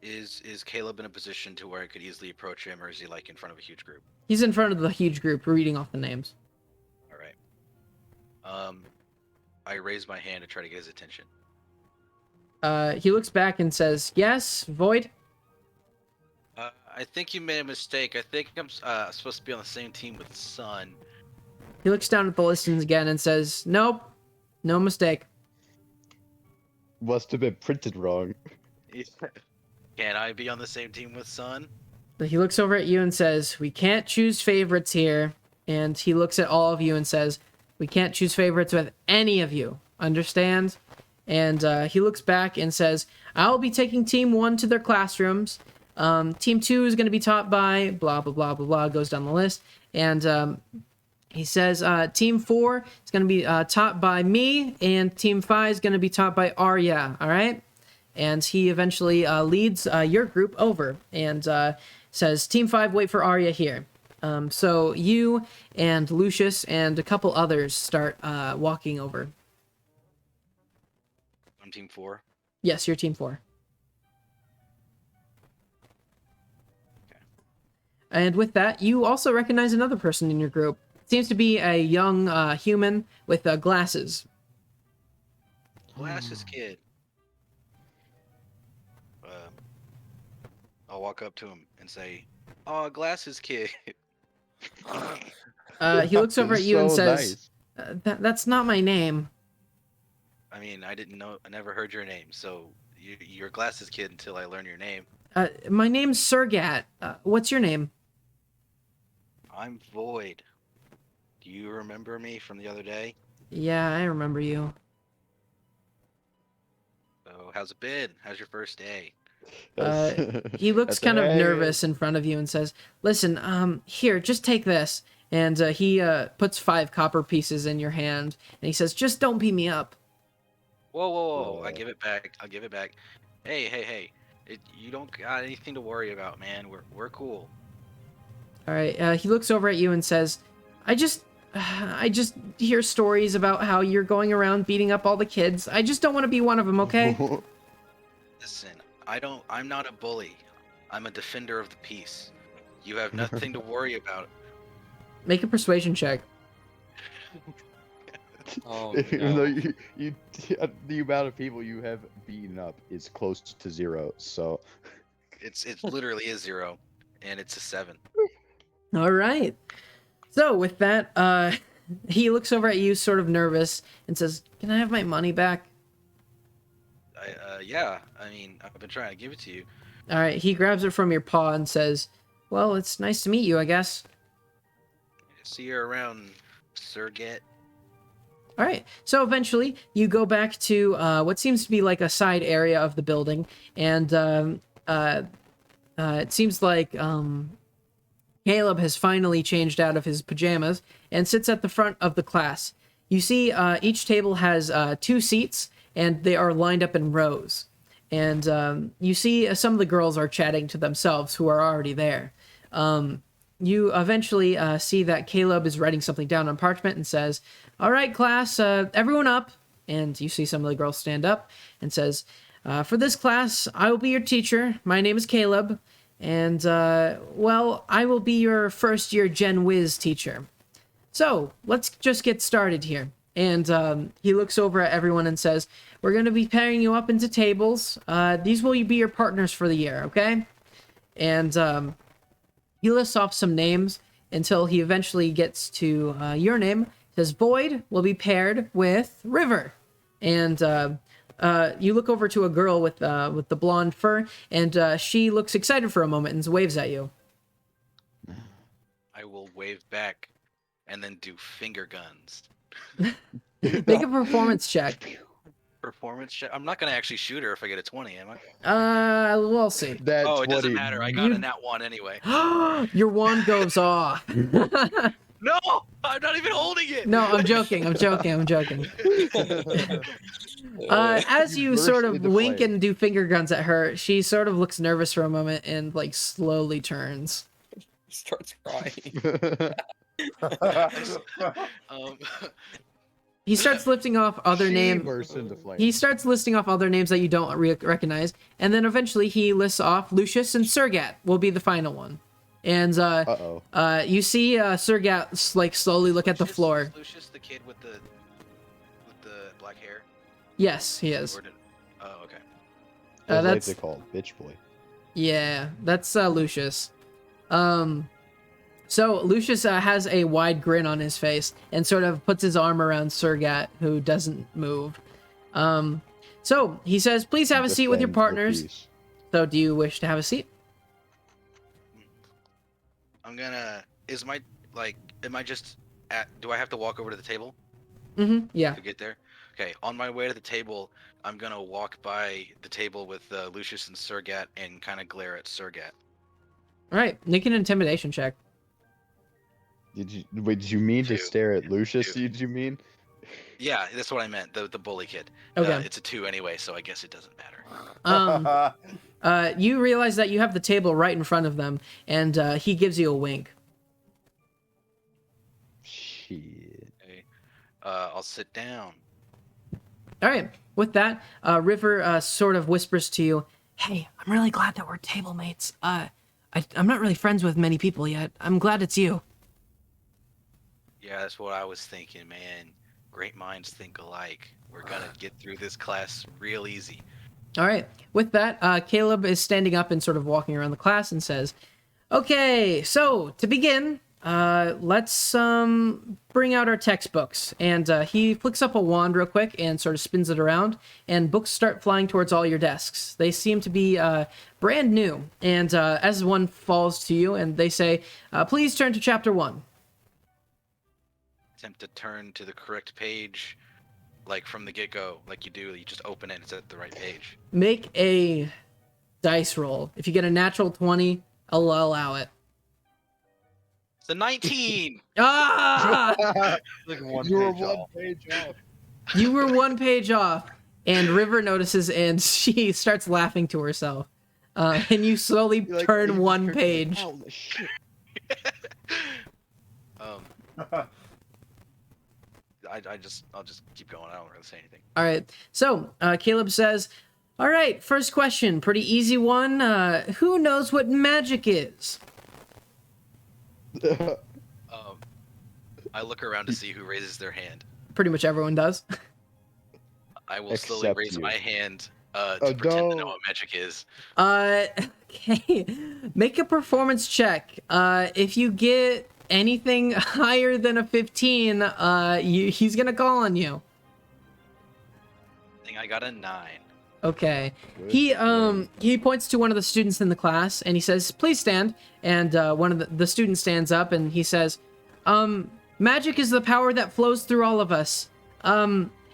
Is Caleb in a position to where I could easily approach him, or is he like in front of a huge group? He's in front of the huge group reading off the names. All right. I raise my hand to try to get his attention. He looks back and says, "Yes, Void?" I think you made a mistake. I think I'm supposed to be on the same team with Sun. He looks down at the listings again and says, "Nope, no mistake." Must have been printed wrong. Can I be on the same team with Sun? But he looks over at you and says, "We can't choose favorites here." And he looks at all of you and says, "We can't choose favorites with any of you. Understand?" And he looks back and says, "I'll be taking Team 1 to their classrooms. Team 2 is going to be taught by blah, blah, blah, blah, blah," goes down the list. And he says, "Team 4 is going to be taught by me, and Team 5 is going to be taught by Arya, all right?" And he eventually leads your group over and says, "Team 5, wait for Arya here." So you and Lucius and a couple others start walking over. I'm team 4. Yes, you're team 4. Okay. And with that, you also recognize another person in your group. Seems to be a young human with glasses. Glasses kid. I'll walk up to him and say, "Oh, glasses kid." He looks over at you and So says, nice. That's not my name." I mean, I didn't know. I never heard your name, so you're glasses kid until I learn your name. My name's Sergat. What's your name? I'm Void. Do you remember me from the other day? Yeah, I remember you. So, how's it been? How's your first day? He looks That's kind of hey. nervous in front of you and says, "Listen, here, just take this." And he puts 5 copper pieces in your hand, and he says, "Just don't beat me up." Whoa, whoa, whoa! I Whoa. give it back. I'll give it back. Hey, hey, hey! You don't got anything to worry about, man. We're cool. All right. He looks over at you and says, I just hear stories about how you're going around beating up all the kids. I just don't want to be one of them, okay?" Listen, I'm not a bully. I'm a defender of the peace. You have nothing to worry about. Make a persuasion check. Oh, Even though no. you the amount of people you have beaten up is close to 0, so It literally is 0, and it's a 7. All right. So with that, he looks over at you, sort of nervous, and says, "Can I have my money back?" Yeah. I mean, I've been trying to give it to you. All right. He grabs it from your paw and says, "Well, it's nice to meet you, I guess." See you around, Serget. All right. So eventually, you go back to what seems to be like a side area of the building, and it seems like Caleb has finally changed out of his pajamas and sits at the front of the class. You see, each table has 2 seats, and they are lined up in rows. And you see some of the girls are chatting to themselves who are already there. You eventually see that Caleb is writing something down on parchment and says, "All right, class, everyone up." And you see some of the girls stand up and says, "For this class, I will be your teacher. My name is Caleb. And, well, I will be your first year Gen Wiz teacher. So, let's just get started here." And he looks over at everyone and says, "We're going to be pairing you up into tables. These will be your partners for the year, okay?" And he lists off some names until he eventually gets to your name. He says, "Void will be paired with River." And you look over to a girl with the blonde fur, and she looks excited for a moment and waves at you. I will wave back, and then do finger guns. Make a performance check. Performance check. I'm not gonna actually shoot her if I get a 20, am I? We'll see. That Oh, it 20 doesn't matter. I got a nat 1 anyway. Your wand goes off. No, I'm not even holding it. No, I'm joking. I'm joking. As you burst sort of into wink flame. and do finger guns at her, she sort of looks nervous for a moment and like slowly turns. Starts crying. Um, He starts lifting off other She names. bursts into flames. He starts listing off other names that you don't recognize, and then eventually he lists off Lucius and Sergat will be the final one. And Uh-oh. you see Sergat like slowly look at the floor. Is Lucius the kid with the black hair? Yes, he is. Or did- Oh, okay. What that's they called bitch boy. Yeah, that's Lucius. So Lucius has a wide grin on his face and sort of puts his arm around Sergat, who doesn't move. So he says, "Please have a seat with your Defend the partners." peace. So do you wish to have a seat? I'm gonna. Am I just at? Do I have to walk over to the table Mm-hmm. Yeah. to get there? Okay. On my way to the table, I'm gonna walk by the table with Lucius and Sergat and kind of glare at Sergat. All right. Make an intimidation check. Did you mean to 2. stare at Lucius? 2. Did you mean? Yeah, that's what I meant. The bully kid. Okay. It's a 2 anyway, so I guess it doesn't matter. You realize that you have the table right in front of them, and he gives you a wink. Shit. Okay. I'll sit down. All right. With that, River sort of whispers to you, "Hey, I'm really glad that we're table mates. I'm not really friends with many people yet. I'm glad it's you." Yeah, that's what I was thinking, man. Great minds think alike. We're gonna get through this class real easy. All right. With that, Caleb is standing up and sort of walking around the class and says, "Okay, so to begin, let's bring out our textbooks." And he flicks up a wand real quick and sort of spins it around, and books start flying towards all your desks. They seem to be brand new. And as one falls to you, and they say, "Please turn to chapter 1." Attempt to turn to the correct page, like from the get-go, like you do. You just open it and it's at the right page. Make a dice roll. If you get a natural 20, I'll allow it. It's a 19. Ah! Like one You were page one off. page off. You were one page off, and River notices, and she starts laughing to herself. And you slowly You're like, turn "You one just page. Ow, the shit." I'll just keep going. I don't really say anything. All right. So Caleb says, "All right, first question, pretty easy one. Who knows what magic is?" I look around to see who raises their hand. Pretty much everyone does. I will slowly Except raise you. my hand to Oh, pretend to know no. what magic is. Okay. Make a performance check. If you get anything higher than a 15, he's gonna call on you. I think I got a 9. Okay. Good He points to one of the students in the class and he says, "Please stand." And one of the students stands up and he says, "Magic is the power that flows through all of us.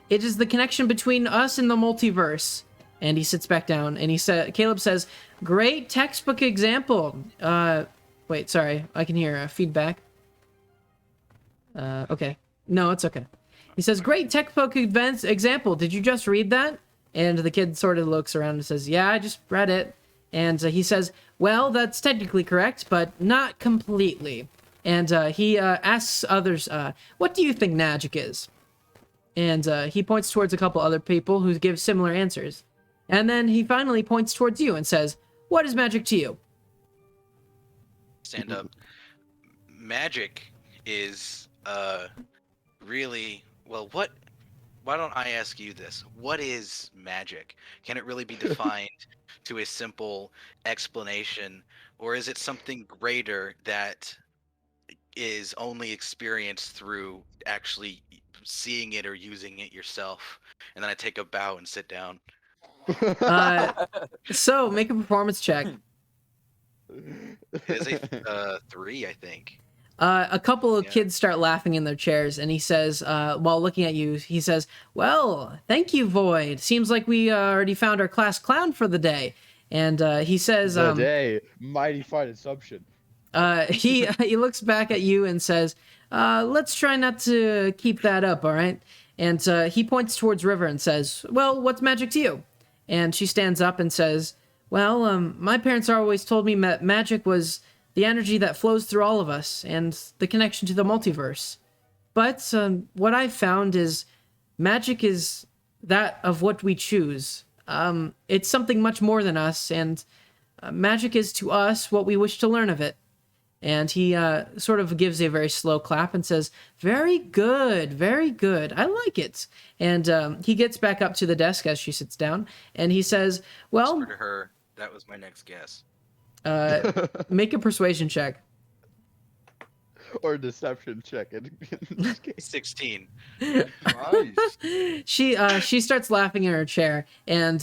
It is the connection between us and the multiverse." And he sits back down and Caleb says, "Great textbook example." Wait, sorry, I can hear feedback. Okay. No, it's okay. He says, "Great textbook example. Did you just read that?" And the kid sort of looks around and says, "Yeah, I just read it." And he says, "Well, that's technically correct, but not completely." And he asks others, "What do you think magic is?" And he points towards a couple other people who give similar answers. And then he finally points towards you and says, "What is magic to you?" Stand up. Magic is really well. Why don't I ask you this? What is magic? Can it really be defined to a simple explanation, or is it something greater that is only experienced through actually seeing it or using it yourself? And then I take a bow and sit down. So make a performance check. It is a 3, I think. A couple of Yeah. kids start laughing in their chairs, and he says, while looking at you, he says, "Well, thank you, Void. Seems like we already found our class clown for the day." And he says, The day, mighty fine assumption. he looks back at you and says, "Let's try not to keep that up, all right?" And he points towards River and says, "Well, what's magic to you?" And she stands up and says, "Well, my parents always told me that magic was the energy that flows through all of us and the connection to the multiverse. But what I've found is magic is that of what we choose. It's something much more than us, and magic is to us what we wish to learn of it." And he sort of gives a very slow clap and says, "Very good, very good. I like it." And he gets back up to the desk as she sits down, and he says, "Well, Whisper to her, that was my next guess. make a persuasion check." Or deception check in this case. 16. Nice. She starts laughing in her chair, and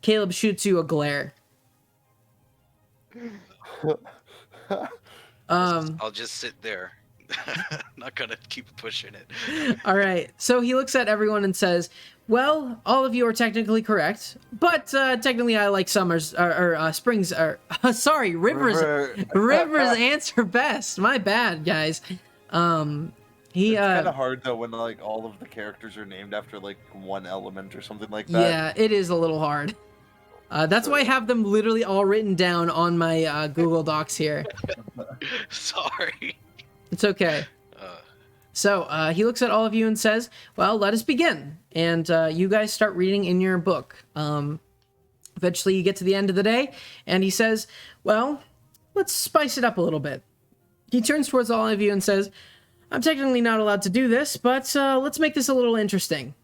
Caleb shoots you a glare. I'll just sit there. I'm not gonna keep pushing it. All right. So he looks at everyone and says, "Well, all of you are technically correct, but technically I like summers or springs or sorry, rivers answer best. My bad, guys." He It's kind of hard though when like all of the characters are named after like one element or something like that. yeah, it is a little hard. That's why I have them literally all written down on my Google Docs here. Sorry. It's okay. So he looks at all of you and says, well, let us begin. And you guys start reading in your book. Eventually you get to the end of the day, and he says, well, let's spice it up a little bit. He turns towards all of you and says, I'm technically not allowed to do this, but let's make this a little interesting.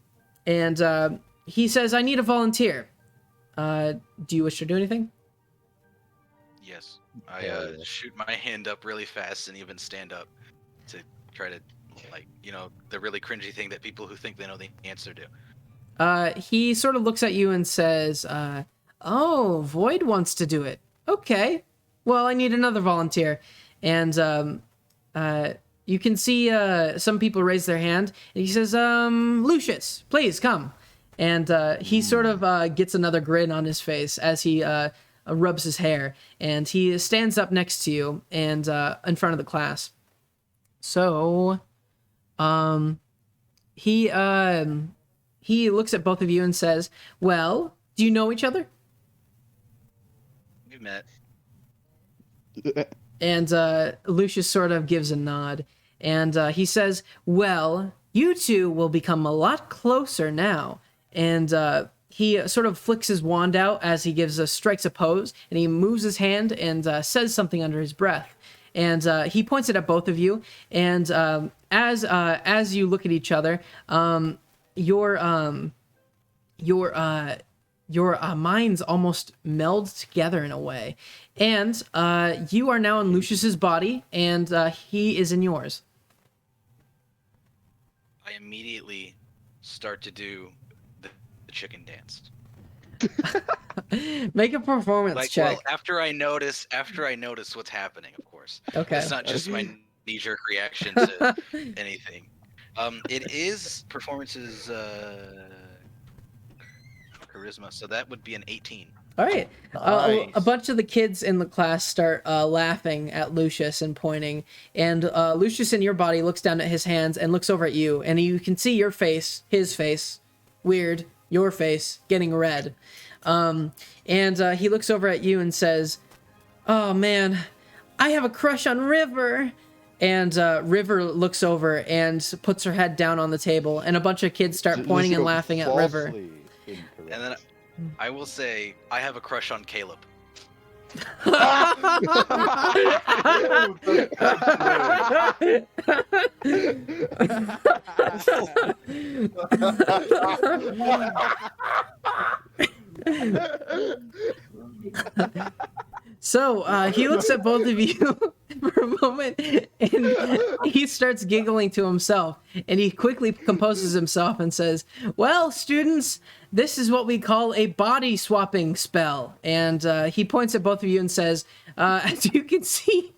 And he says, I need a volunteer. Do you wish to do anything? Yes. I shoot my hand up really fast and even stand up to try to, the really cringy thing that people who think they know the answer do. He sort of looks at you and says, oh, Void wants to do it. Okay. Well, I need another volunteer. And you can see some people raise their hand. And he says, Lucius, please come. And he sort of gets another grin on his face as he rubs his hair. And he stands up next to you and in front of the class. So he looks at both of you and says, well, do you know each other? We met. And Lucius sort of gives a nod. And he says, well, you two will become a lot closer now. And he sort of flicks his wand out as he strikes a pose. And he moves his hand and says something under his breath. And he points it at both of you. And as you look at each other, your minds almost meld together in a way. And you are now in Lucius's body, and he is in yours. I immediately start to do the chicken dance. Make a performance check. Well, after I notice what's happening, of course. Okay. It's not just my knee-jerk reaction to anything. It is performances charisma, so that would be an 18. All right. Nice. A bunch of the kids in the class start laughing at Lucius and pointing. And Lucius in your body looks down at his hands and looks over at you. And you can see your face, his face, weird, your face, getting red. And he looks over at you and says, oh, man, I have a crush on River. And River looks over and puts her head down on the table. And a bunch of kids start pointing and laughing at River. And then I will say, I have a crush on Caleb. So he looks at both of you for a moment and he starts giggling to himself, and he quickly composes himself and says, well, students, this is what we call a body swapping spell. And he points at both of you and says, as you can see,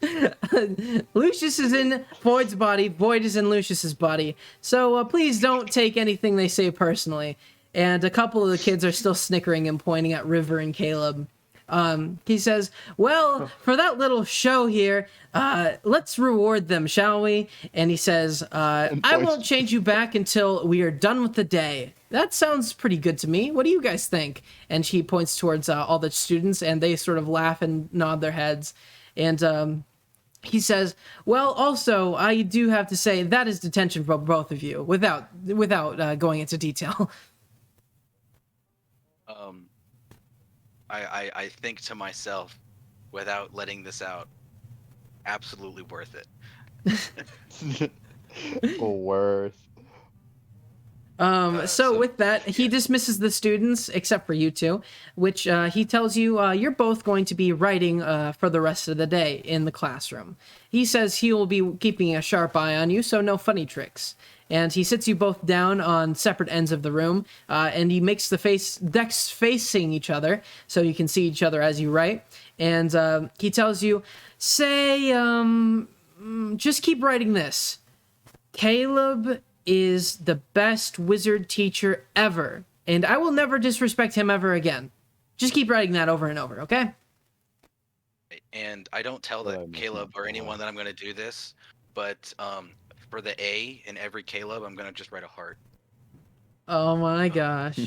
Lucius is in Void's body, Void is in Lucius's body, so please don't take anything they say personally. And a couple of the kids are still snickering and pointing at River and Caleb. He says, well, for that little show here, let's reward them, shall we? And he says, I won't change you back until we are done with the day. That sounds pretty good to me. What do you guys think? And she points towards all the students, and they sort of laugh and nod their heads. And he says, well, also, I do have to say that is detention for both of you, without going into detail. I think to myself, without letting this out, absolutely worth it. Worth. So with that, he dismisses the students, except for you two, which he tells you you're both going to be writing for the rest of the day in the classroom. He says he will be keeping a sharp eye on you, so no funny tricks. And he sits you both down on separate ends of the room, and he makes the decks facing each other, so you can see each other as you write. And he tells you, say, just keep writing this. Caleb is the best wizard teacher ever, and I will never disrespect him ever again. Just keep writing that over and over, okay? And I don't tell Caleb or anyone that I'm going to do this, but for the A in every Caleb, I'm going to just write a heart. Oh my gosh.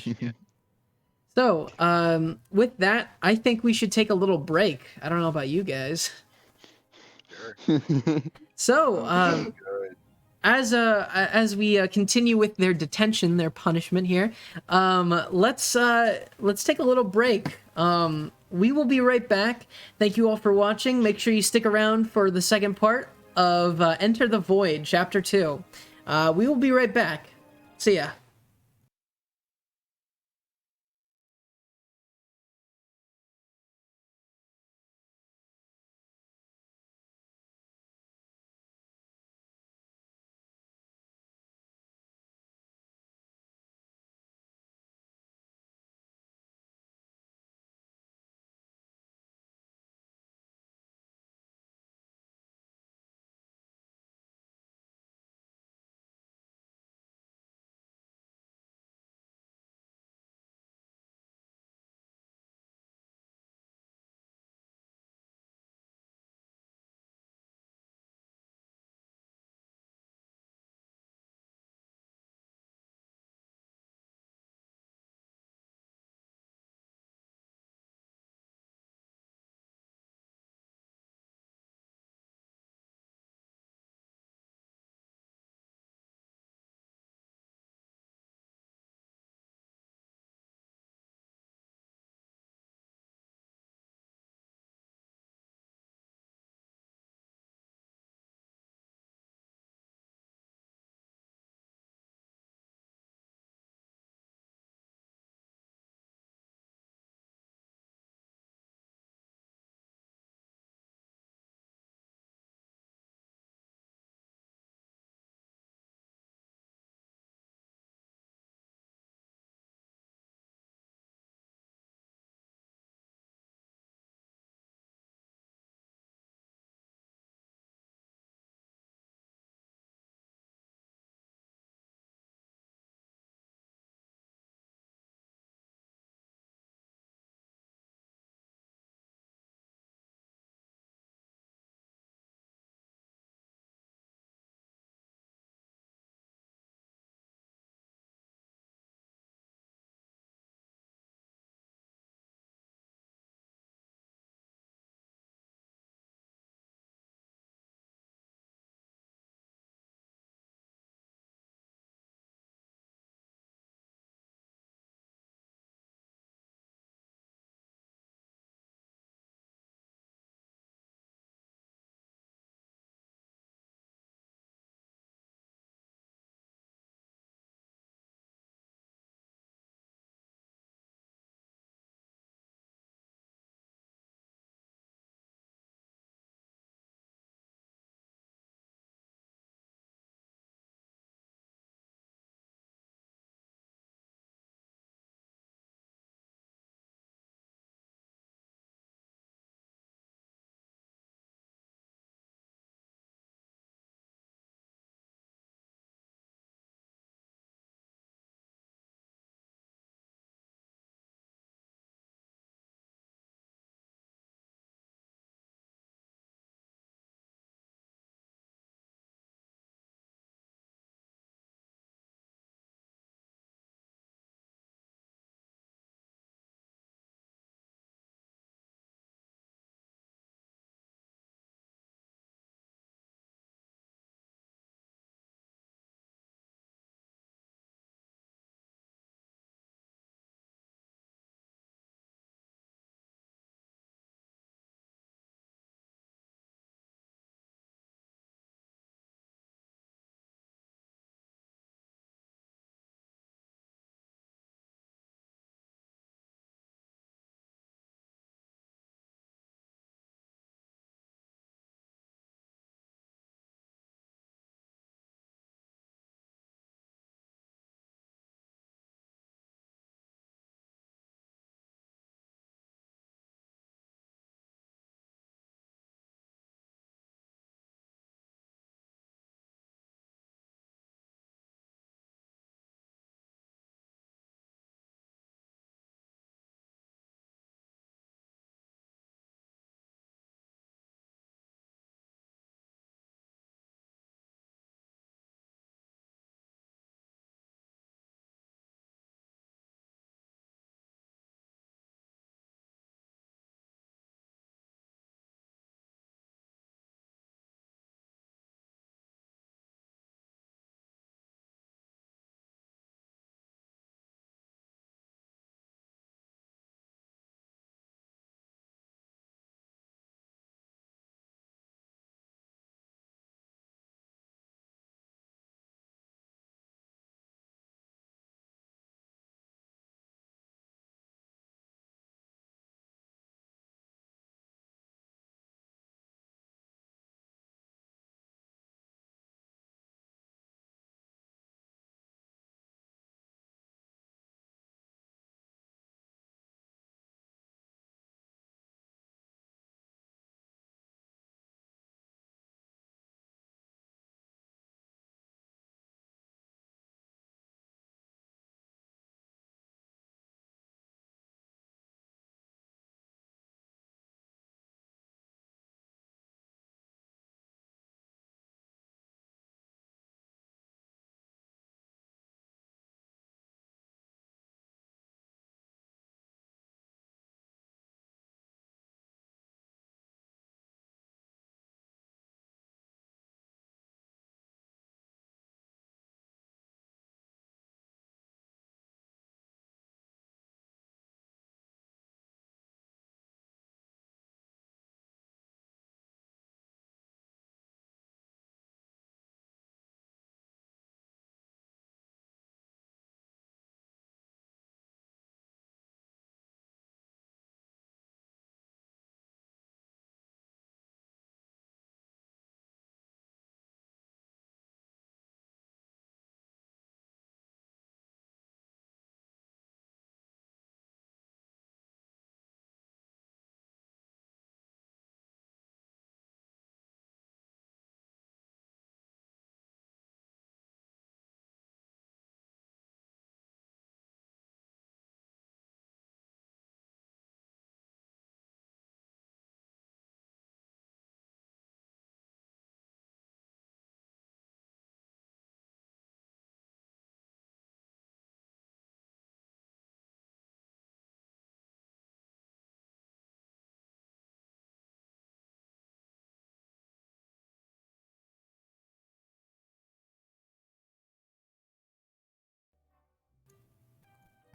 So, with that, I think we should take a little break. I don't know about you guys. Sure. So, as we continue with their detention, their punishment here, let's take a little break. We will be right back. Thank you all for watching. Make sure you stick around for the second part of Enter the Void, Chapter 2. We will be right back. See ya.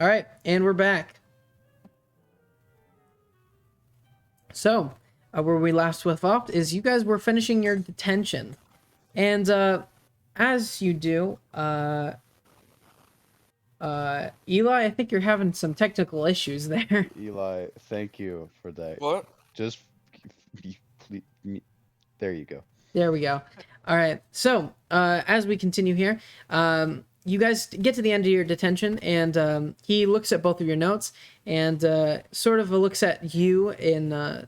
All right, and we're back. So, where we last left off is you guys were finishing your detention, and as you do, Eli, I think you're having some technical issues there. Eli, thank you for that. What? Just there you go. There we go. All right. So, as we continue here, you guys get to the end of your detention, and he looks at both of your notes and sort of looks at you in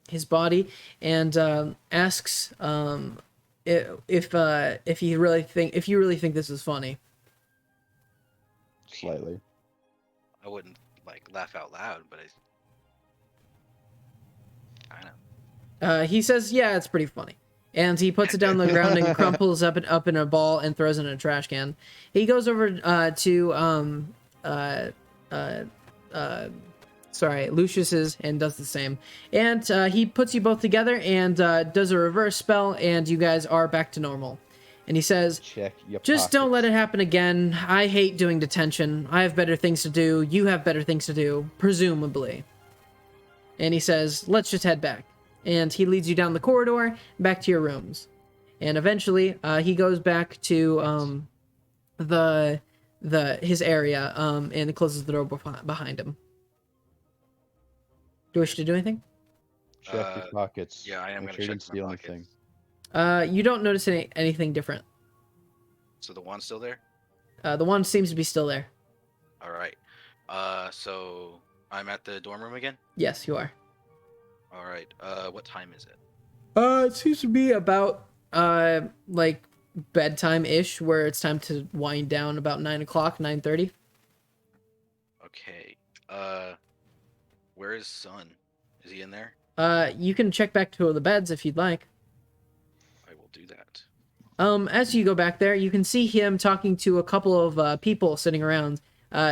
his body and asks if you really think this is funny. Slightly. I wouldn't like laugh out loud, but I kind of. He says, "Yeah, it's pretty funny." And he puts it down on the ground and crumples up in a ball and throws it in a trash can. He goes over to Lucius's and does the same. And he puts you both together and does a reverse spell, and you guys are back to normal. And he says, Check your "Just don't let pockets. it happen again. I hate doing detention. I have better things to do. You have better things to do, presumably." And he says, "Let's just head back." And he leads you down the corridor back to your rooms. And eventually, he goes back to his area and closes the door behind him. Do you wish to do anything? Check your pockets. Yeah, I am Make gonna sure you check didn't my steal pockets. anything. You don't notice anything different. So the wand's still there. The one seems to be still there. All right. So I'm at the dorm room again. Yes, you are. All right. What time is it? It seems to be about like bedtime-ish, where it's time to wind down about 9 o'clock, 9:30. Okay. Where is Sun? Is he in there? You can check back to the beds if you'd like. I will do that. As you go back there, you can see him talking to a couple of people sitting around.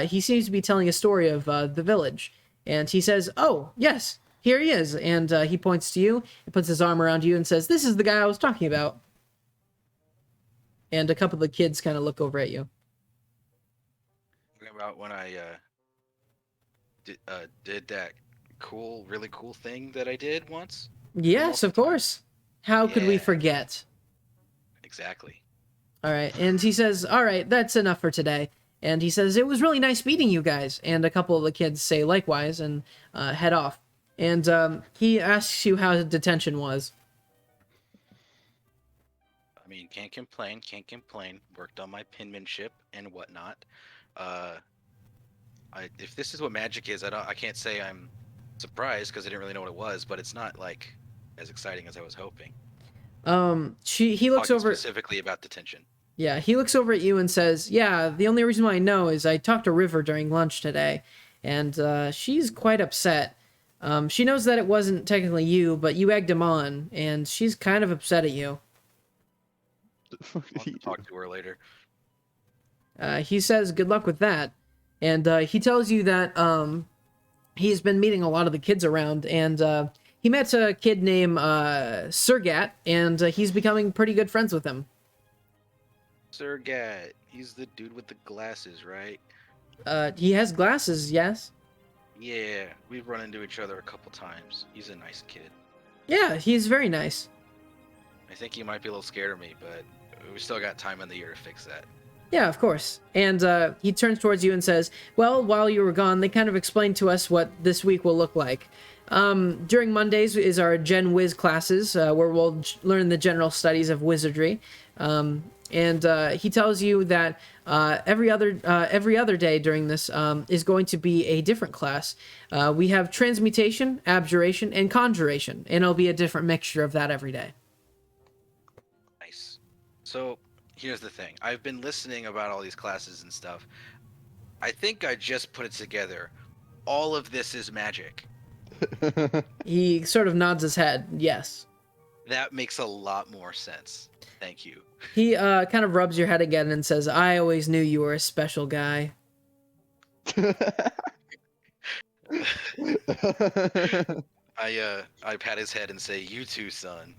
He seems to be telling a story of the village, and he says, "Oh, yes, here he is." And he points to you, and puts his arm around you, and says, "This is the guy I was talking about." And a couple of the kids kind of look over at you. Talking about when I did that really cool thing that I did once. Yes, of course. How could we Yeah. forget? Exactly. All right. And he says, "All right, that's enough for today." And he says, "It was really nice meeting you guys." And a couple of the kids say likewise and head off. And he asks you how detention was. I mean, can't complain. Can't complain. Worked on my penmanship and whatnot. If this is what magic is, I can't say I'm surprised because I didn't really know what it was, but it's not like as exciting as I was hoping. He looks Talking over. specifically about detention. Yeah, he looks over at you and says, "Yeah, the only reason why I know is I talked to River during lunch today, and she's quite upset. She knows that it wasn't technically you, but you egged him on, and she's kind of upset at you." I'll have to talk to her later. He says, "Good luck with that," and he tells you that he's been meeting a lot of the kids around, and he met a kid named Sergat, and he's becoming pretty good friends with him. Sergat, he's the dude with the glasses, right? He has glasses, yes. Yeah, we've run into each other a couple times. He's a nice kid. Yeah, he's very nice. I think he might be a little scared of me, but we still got time in the year to fix that. Yeah, of course. And he turns towards you and says, "Well, while you were gone, they kind of explained to us what this week will look like. During Mondays is our Gen Wiz classes, where we'll learn the general studies of wizardry. And he tells you that every other day during this is going to be a different class. We have transmutation, abjuration, and conjuration, and it'll be a different mixture of that every day." Nice. So, here's the thing. I've been listening about all these classes and stuff. I think I just put it together. All of this is magic. He sort of nods his head, yes. That makes a lot more sense. Thank you. He kind of rubs your head again and says, "I always knew you were a special guy." I pat his head and say, "You too, son."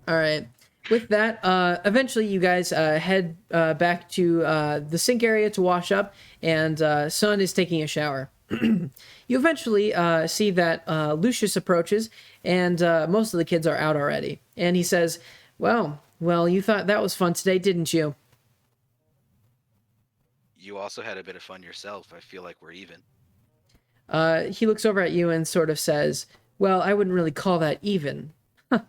All right. with that, eventually you guys head back to the sink area to wash up, and Sun is taking a shower. You eventually see that Lucius approaches, and most of the kids are out already. And he says, well, you thought that was fun today, didn't you? You also had a bit of fun yourself. I feel like we're even. He looks over at you and sort of says, well, I wouldn't really call that even. Huh.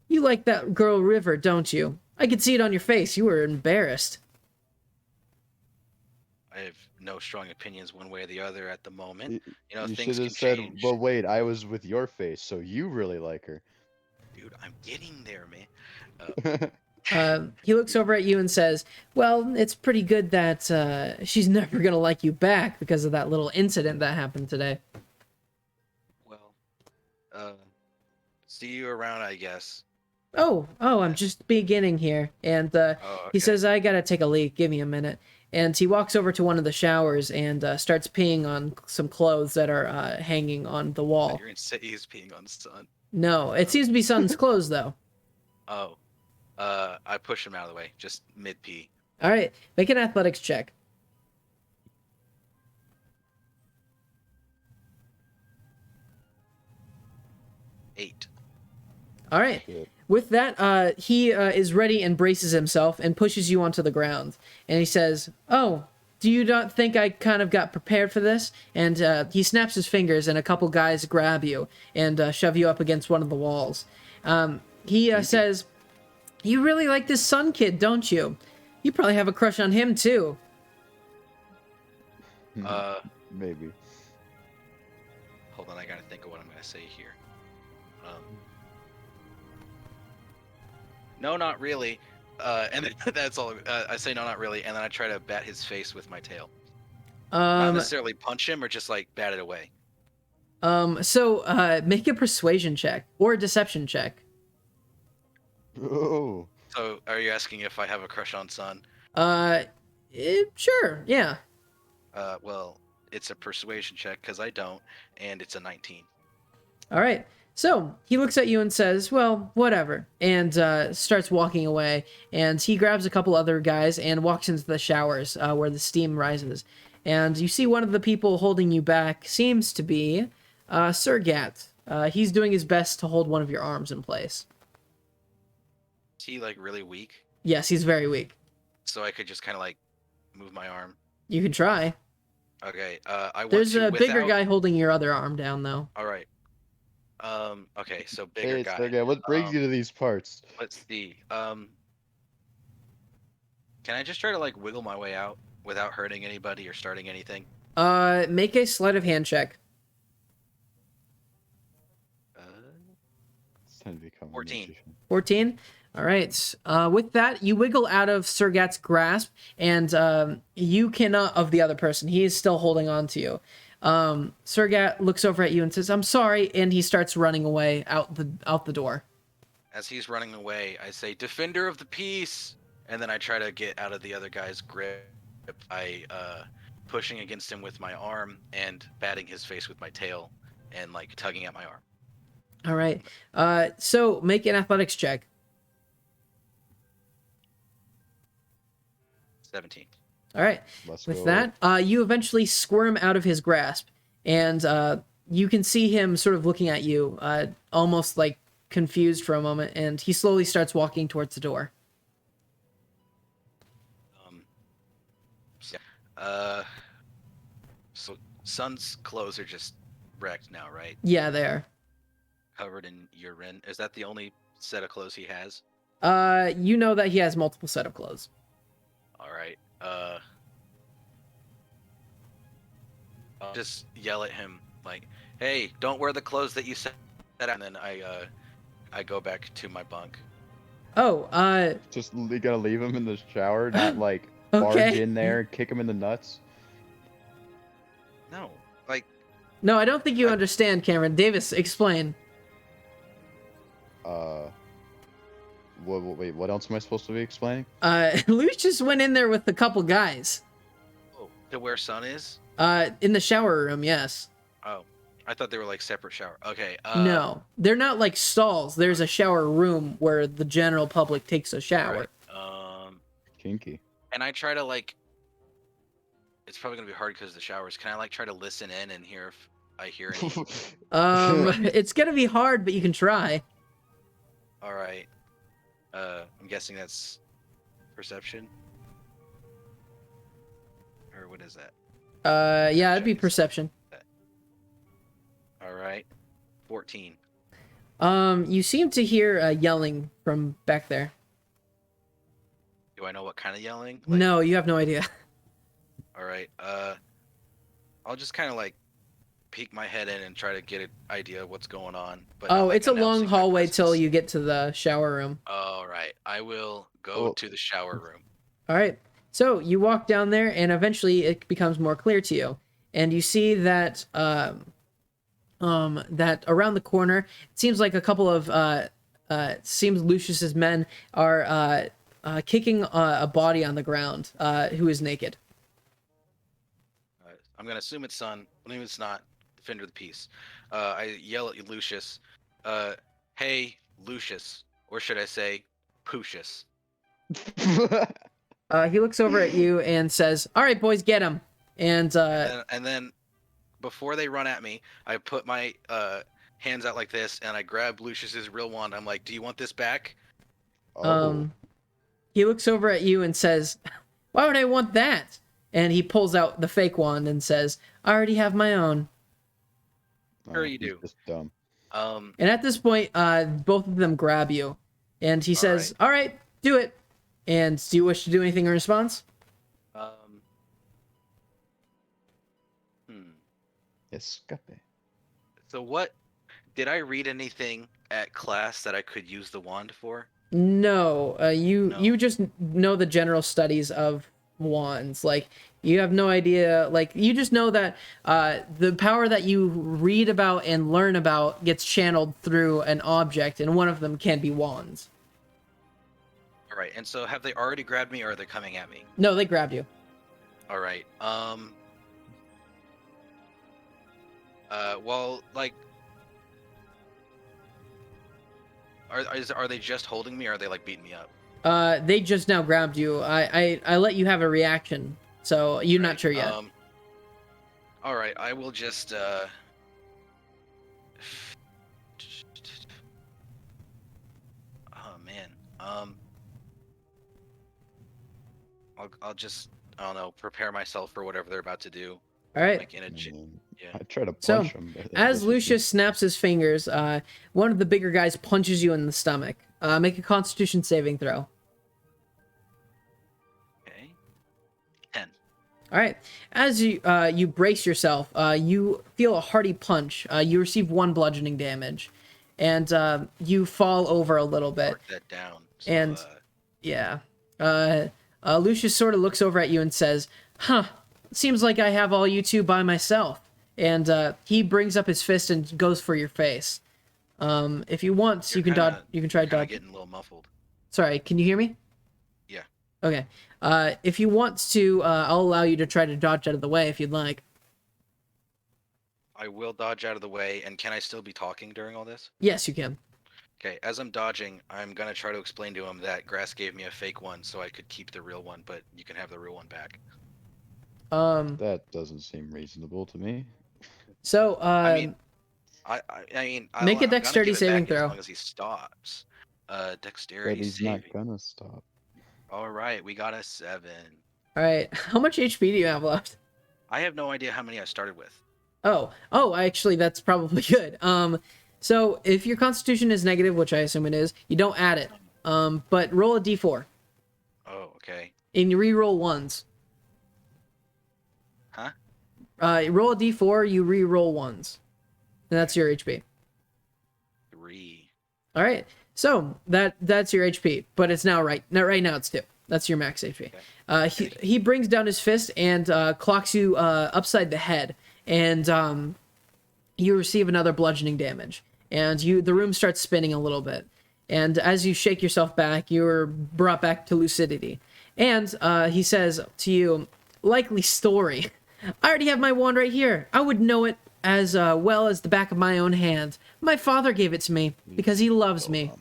You like that girl River, don't you? I could see it on your face. You were embarrassed. I have no strong opinions one way or the other at the moment. You Things should can have said, change. but wait, I was with your face, so you really like her. Dude, I'm getting there, man. He looks over at you and says, well, it's pretty good that she's never going to like you back because of that little incident that happened today. Well, see you around, I guess. Oh, I'm just beginning here. And Oh, he okay. says, I got to take a leak. Give me a minute. And he walks over to one of the showers and starts peeing on some clothes that are hanging on the wall. You're gonna say he's peeing on Sun. No, it seems to be Sun's clothes, though. Oh. I push him out of the way, just mid pee. All right, make an athletics check. Eight. All right. Shit. With that, he is ready and braces himself and pushes you onto the ground. And he says, oh, do you not think I kind of got prepared for this? And he snaps his fingers and a couple guys grab you and shove you up against one of the walls. He says, you really like this Sun kid, don't you? You probably have a crush on him, too. Maybe. Hold on, I gotta think of what I'm gonna say here. No, not really. And then, that's all. I say no, not really, and then I try to bat his face with my tail. Not necessarily punch him, or just like bat it away. So make a persuasion check or a deception check. Oh. So, are you asking if I have a crush on Sun? Sure, yeah. Well, it's a persuasion check because I don't, and it's a 19. All right. So he looks at you and says, well, whatever, and starts walking away. And he grabs a couple other guys and walks into the showers where the steam rises. And you see one of the people holding you back seems to be Sergat. He's doing his best to hold one of your arms in place. Is he like really weak? Yes, he's very weak. So I could just kind of like move my arm. You can try. Okay. I want There's to a bigger without- guy holding your other arm down, though. All right. Okay, so bigger Hey, guy. Sergey, what brings you to these parts? Let's see. Can I just try to like wiggle my way out without hurting anybody or starting anything? Make a sleight of hand check. It's time to become a 14. magician. 14. All right. With that, you wiggle out of Sergat's grasp, and you cannot of the other person. He is still holding on to you. Sergat looks over at you and says, "I'm sorry," and he starts running away out the door. As he's running away, I say, "Defender of the peace," and then I try to get out of the other guy's grip by pushing against him with my arm and batting his face with my tail and like tugging at my arm. All right. So make an athletics check. 17. All right. Let's With go. that, you eventually squirm out of his grasp, and you can see him sort of looking at you, almost like confused for a moment, and he slowly starts walking towards the door. So Sun's clothes are just wrecked now, right? Yeah, there. Covered in urine. Is that the only set of clothes he has? You know that he has multiple set of clothes. All right. I'll just yell at him like, "Hey, don't wear the clothes that you said." And then I go back to my bunk. Oh, Just you gotta leave him in the shower, not like barge Okay. in there, kick him in the nuts. No, like no, I don't think you understand, Cameron. Davis, explain. Wait, what else am I supposed to be explaining? Luke just went in there with a couple guys. to where Sun is. In the shower room, yes. Oh, I thought they were like separate shower. Okay. No, they're not like stalls. There's a shower room where the general public takes a shower. Right. Kinky. And I try to like. It's probably gonna be hard because of the showers. Can I like try to listen in and hear if I hear any? It's gonna be hard, but you can try. All right. I'm guessing that's perception. Or what is that? Yeah, it'd be perception. All right. 14. You seem to hear yelling from back there. Do I know what kind of yelling? No, you have no idea. All right. I'll just kind of like peek my head in and try to get an idea of what's going on. But not, like, It's a long announcing my hallway till presence. you get to the shower room. All right. I will go to the shower room. All right. So you walk down there, and eventually it becomes more clear to you, and you see that that around the corner, it seems like a couple of seems Lucius's men are kicking a body on the ground who is naked. I'm gonna assume it's son. When it's not, defender of the peace. I yell at Lucius. Hey, Lucius, or should I say, Pucius? He looks over at you and says, "All right, boys, get him." And then, before they run at me, I put my hands out like this, and I grab Lucius's real wand. I'm like, "Do you want this back?" He looks over at you and says, "Why would I want that?" And he pulls out the fake wand and says, "I already have my own." Sure you do. Just dumb. And at this point, both of them grab you, and he says, "All right, do it." And do you wish to do anything in response? Escape. So what? Did I read anything at class that I could use the wand for? No, No. you just know the general studies of wands. Like, you have no idea. Like, you just know that the power that you read about and learn about gets channeled through an object, and one of them can be wands. All right. And so, have they already grabbed me, or are they coming at me? No, they grabbed you. All right. Well, like, are they just holding me, or are they like beating me up? They just now grabbed you. I let you have a reaction, so you're not sure yet. All right, I will just oh man. I'll just, I don't know, prepare myself for whatever they're about to do. All right. Like in a yeah. I try to So, punch him. but As this is- Lucius snaps his fingers, one of the bigger guys punches you in the stomach. Make a Constitution saving throw. Okay. 10. All right. As you brace yourself, you feel a hearty punch. You receive 1 bludgeoning damage, and you fall over a little bit. Mark that down. So, And yeah, Lucius sort of looks over at you and says, "Huh, seems like I have all you two by myself." And he brings up his fist and goes for your face. If you want, you can dodge. You can try to dodge. Getting a little muffled. Sorry, can you hear me? Yeah. Okay. If you want to, I'll allow you to try to dodge out of the way if you'd like. I will dodge out of the way, and can I still be talking during all this? Yes, you can. Okay, as I'm dodging, I'm gonna try to explain to him that Grass gave me a fake one so I could keep the real one, but you can have the real one back. That doesn't seem reasonable to me. So, I mean, make a I'm gonna dexterity give it saving back as throw. long as he stops. But Dexterity he's saving. not gonna stop. All right, we got a 7. All right. How much HP do you have left? I have no idea how many I started with. Oh, actually, that's probably good. So if your Constitution is negative, which I assume it is, you don't add it. But roll a D4, Oh, okay. and you re-roll ones. Huh? Roll a D4, you re-roll ones, and that's your HP. 3. All right. So that's your HP, but it's now right now it's 2. That's your max HP. He brings down his fist and clocks you upside the head, and you receive another bludgeoning damage. And the room starts spinning a little bit. And as you shake yourself back, you're brought back to lucidity. And he says to you, "Likely story. I already have my wand right here. I would know it. as well as the back of my own hand. My father gave it to me because he loves me.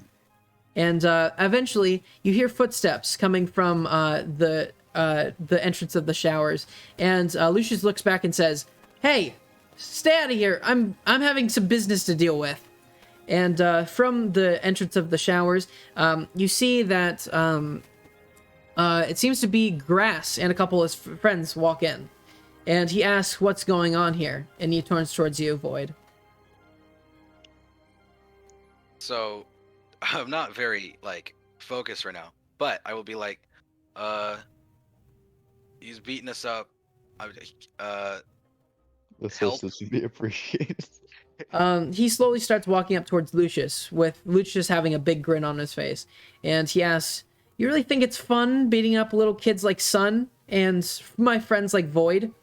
And eventually, you hear footsteps coming from the entrance of the showers, and Lucius looks back and says, "Hey, stay out of here! I'm having some business to deal with." And from the entrance of the showers, you see that it seems to be Grass and a couple of his friends walk in, and he asks, "What's going on here?" And he turns towards you, Void. So, I'm not very like focused right now, but I will be like, he's beating us up. The Help. assistance would be appreciated. He slowly starts walking up towards Lucius, with Lucius having a big grin on his face, and he asks, "You really think it's fun beating up little kids like Sun and my friends like Void?"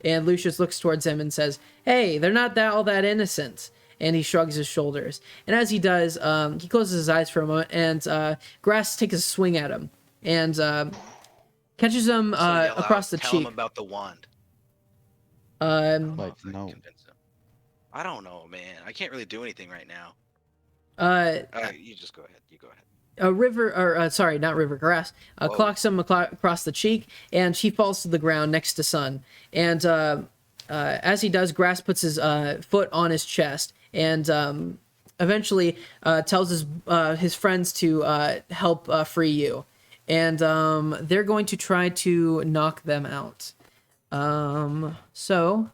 And Lucius looks towards him and says, "Hey, they're not all that innocent." And he shrugs his shoulders. And as he does, he closes his eyes for a moment, and Grass takes a swing at him and catches him So yell across out, the tell cheek. him about the wand. Um, know Like, if I can no. convince him. I don't know, man. I can't really do anything right now. You just go ahead. You go ahead. a river, or sorry, not river, Grass, Whoa. clocks him across the cheek, and she falls to the ground next to Sun. And as he does, Grass puts his foot on his chest, and eventually tells his friends to help free you. And they're going to try to knock them out. So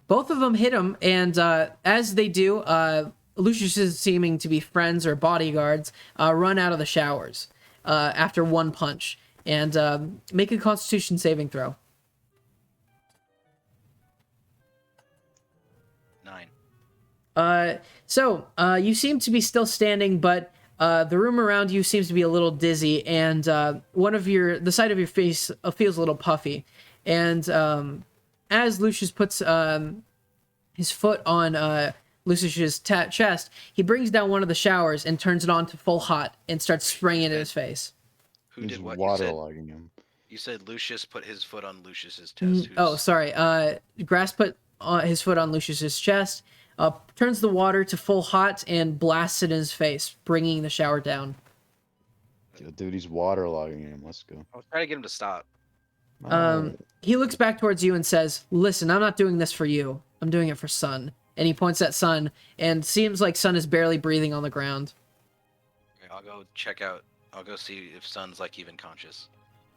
both of them hit him, and as they do, Lucius is seeming to be friends or bodyguards, run out of the showers after one punch, and make a Constitution saving throw. 9. So you seem to be still standing, but the room around you seems to be a little dizzy, and the side of your face feels a little puffy. And as Lucius puts his foot on Lucius's chest, he brings down one of the showers and turns it on to full hot and starts spraying it in his face. Who He's did what? waterlogging him. You said Lucius put his foot on Lucius's chest. Oh, sorry. Grass put his foot on Lucius's chest, turns the water to full hot, and blasts it in his face, bringing the shower down. Yeah, dude, he's waterlogging him. Let's go. I was trying to get him to stop. He looks back towards you and says, "Listen, I'm not doing this for you. I'm doing it for Sun." And he points at Sun, and seems like Sun is barely breathing on the ground. Okay, I'll go check out. I'll go see if Sun's like even conscious.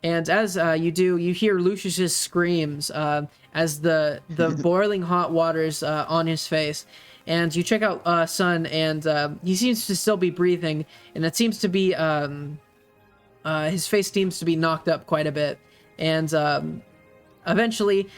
And as you do, you hear Lucius's screams as the boiling hot water's on his face. And you check out Sun, and he seems to still be breathing, and it seems to be his face seems to be knocked up quite a bit. And eventually,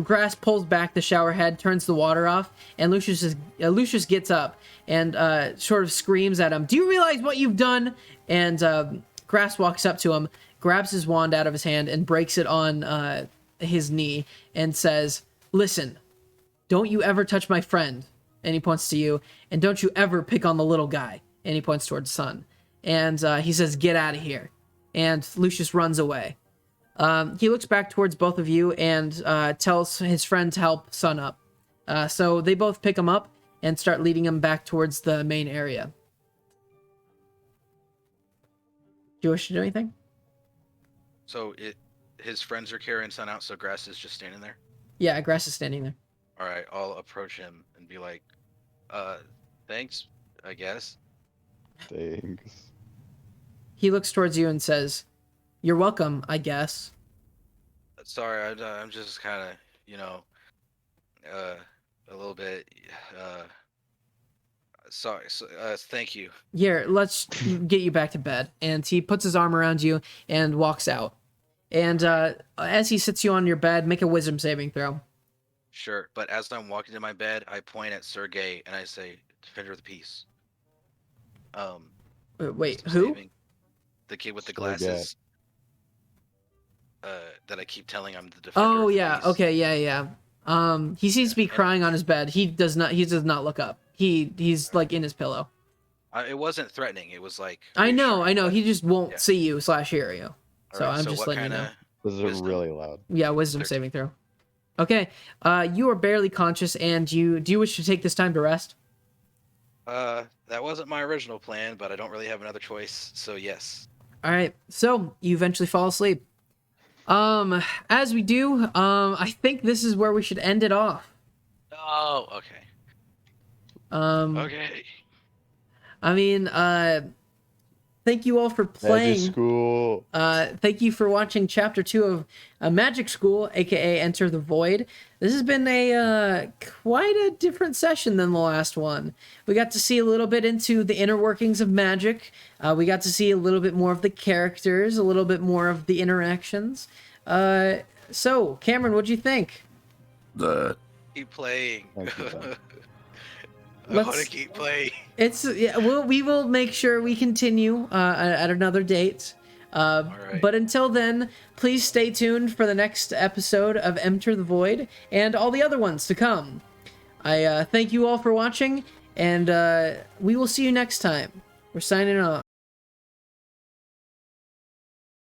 Grass pulls back the shower head, turns the water off, and Lucius gets up and sort of screams at him, "Do you realize what you've done?" And Grass walks up to him, grabs his wand out of his hand, and breaks it on his knee, and says, "Listen, don't you ever touch my friend." And he points to you. "And don't you ever pick on the little guy." And he points towards Sun. And he says, "Get out of here." And Lucius runs away. He looks back towards both of you and tells his friend to help Sun up. So they both pick him up and start leading him back towards the main area. Do you wish to do anything? So his friends are carrying Sun out, so Grass is just standing there. Yeah, Grass is standing there. All right, I'll approach him and be like, thanks, I guess." Thanks. He looks towards you and says, "You're welcome, I guess." Sorry, I'm just kind of, a little bit, sorry. Thank you. Here, let's get you back to bed. And he puts his arm around you and walks out. And as he sits you on your bed, make a wisdom saving throw. Sure, but as I'm walking to my bed, I point at Sergey and I say, "Defender of the peace." Wait, wisdom who? saving. The kid with the Sergey. glasses. That I keep telling I'm the defender. Oh, of the yeah. peace. Okay, yeah. He seems to be crying on his bed. He does not look up. He's like in his pillow. It wasn't threatening. It was like. I know. reassuring, He just won't yeah. see you / hear you. but- So Alright, I'm just what letting you know. kinda Those are wisdom? really loud. Yeah, wisdom 13. saving throw. Okay. You are barely conscious, and do you wish to take this time to rest? That wasn't my original plan, but I don't really have another choice, so yes. All right. So you eventually fall asleep. As we do, I think this is where we should end it off. Oh, okay. Um, Okay. I mean, thank you all for Magic playing. school. Thank you for watching Chapter 2 of Magic School, aka Enter the Void. This has been a quite a different session than the last one. We got to see a little bit into the inner workings of magic. We got to see a little bit more of the characters, a little bit more of the interactions. So, Cameron, what'd you think? Keep playing. Thank you, Ben. I want Let's- to keep playing. We will make sure we continue at another date. right. But until then, please stay tuned for the next episode of Enter the Void and all the other ones to come. I thank you all for watching, and we will see you next time. We're signing off.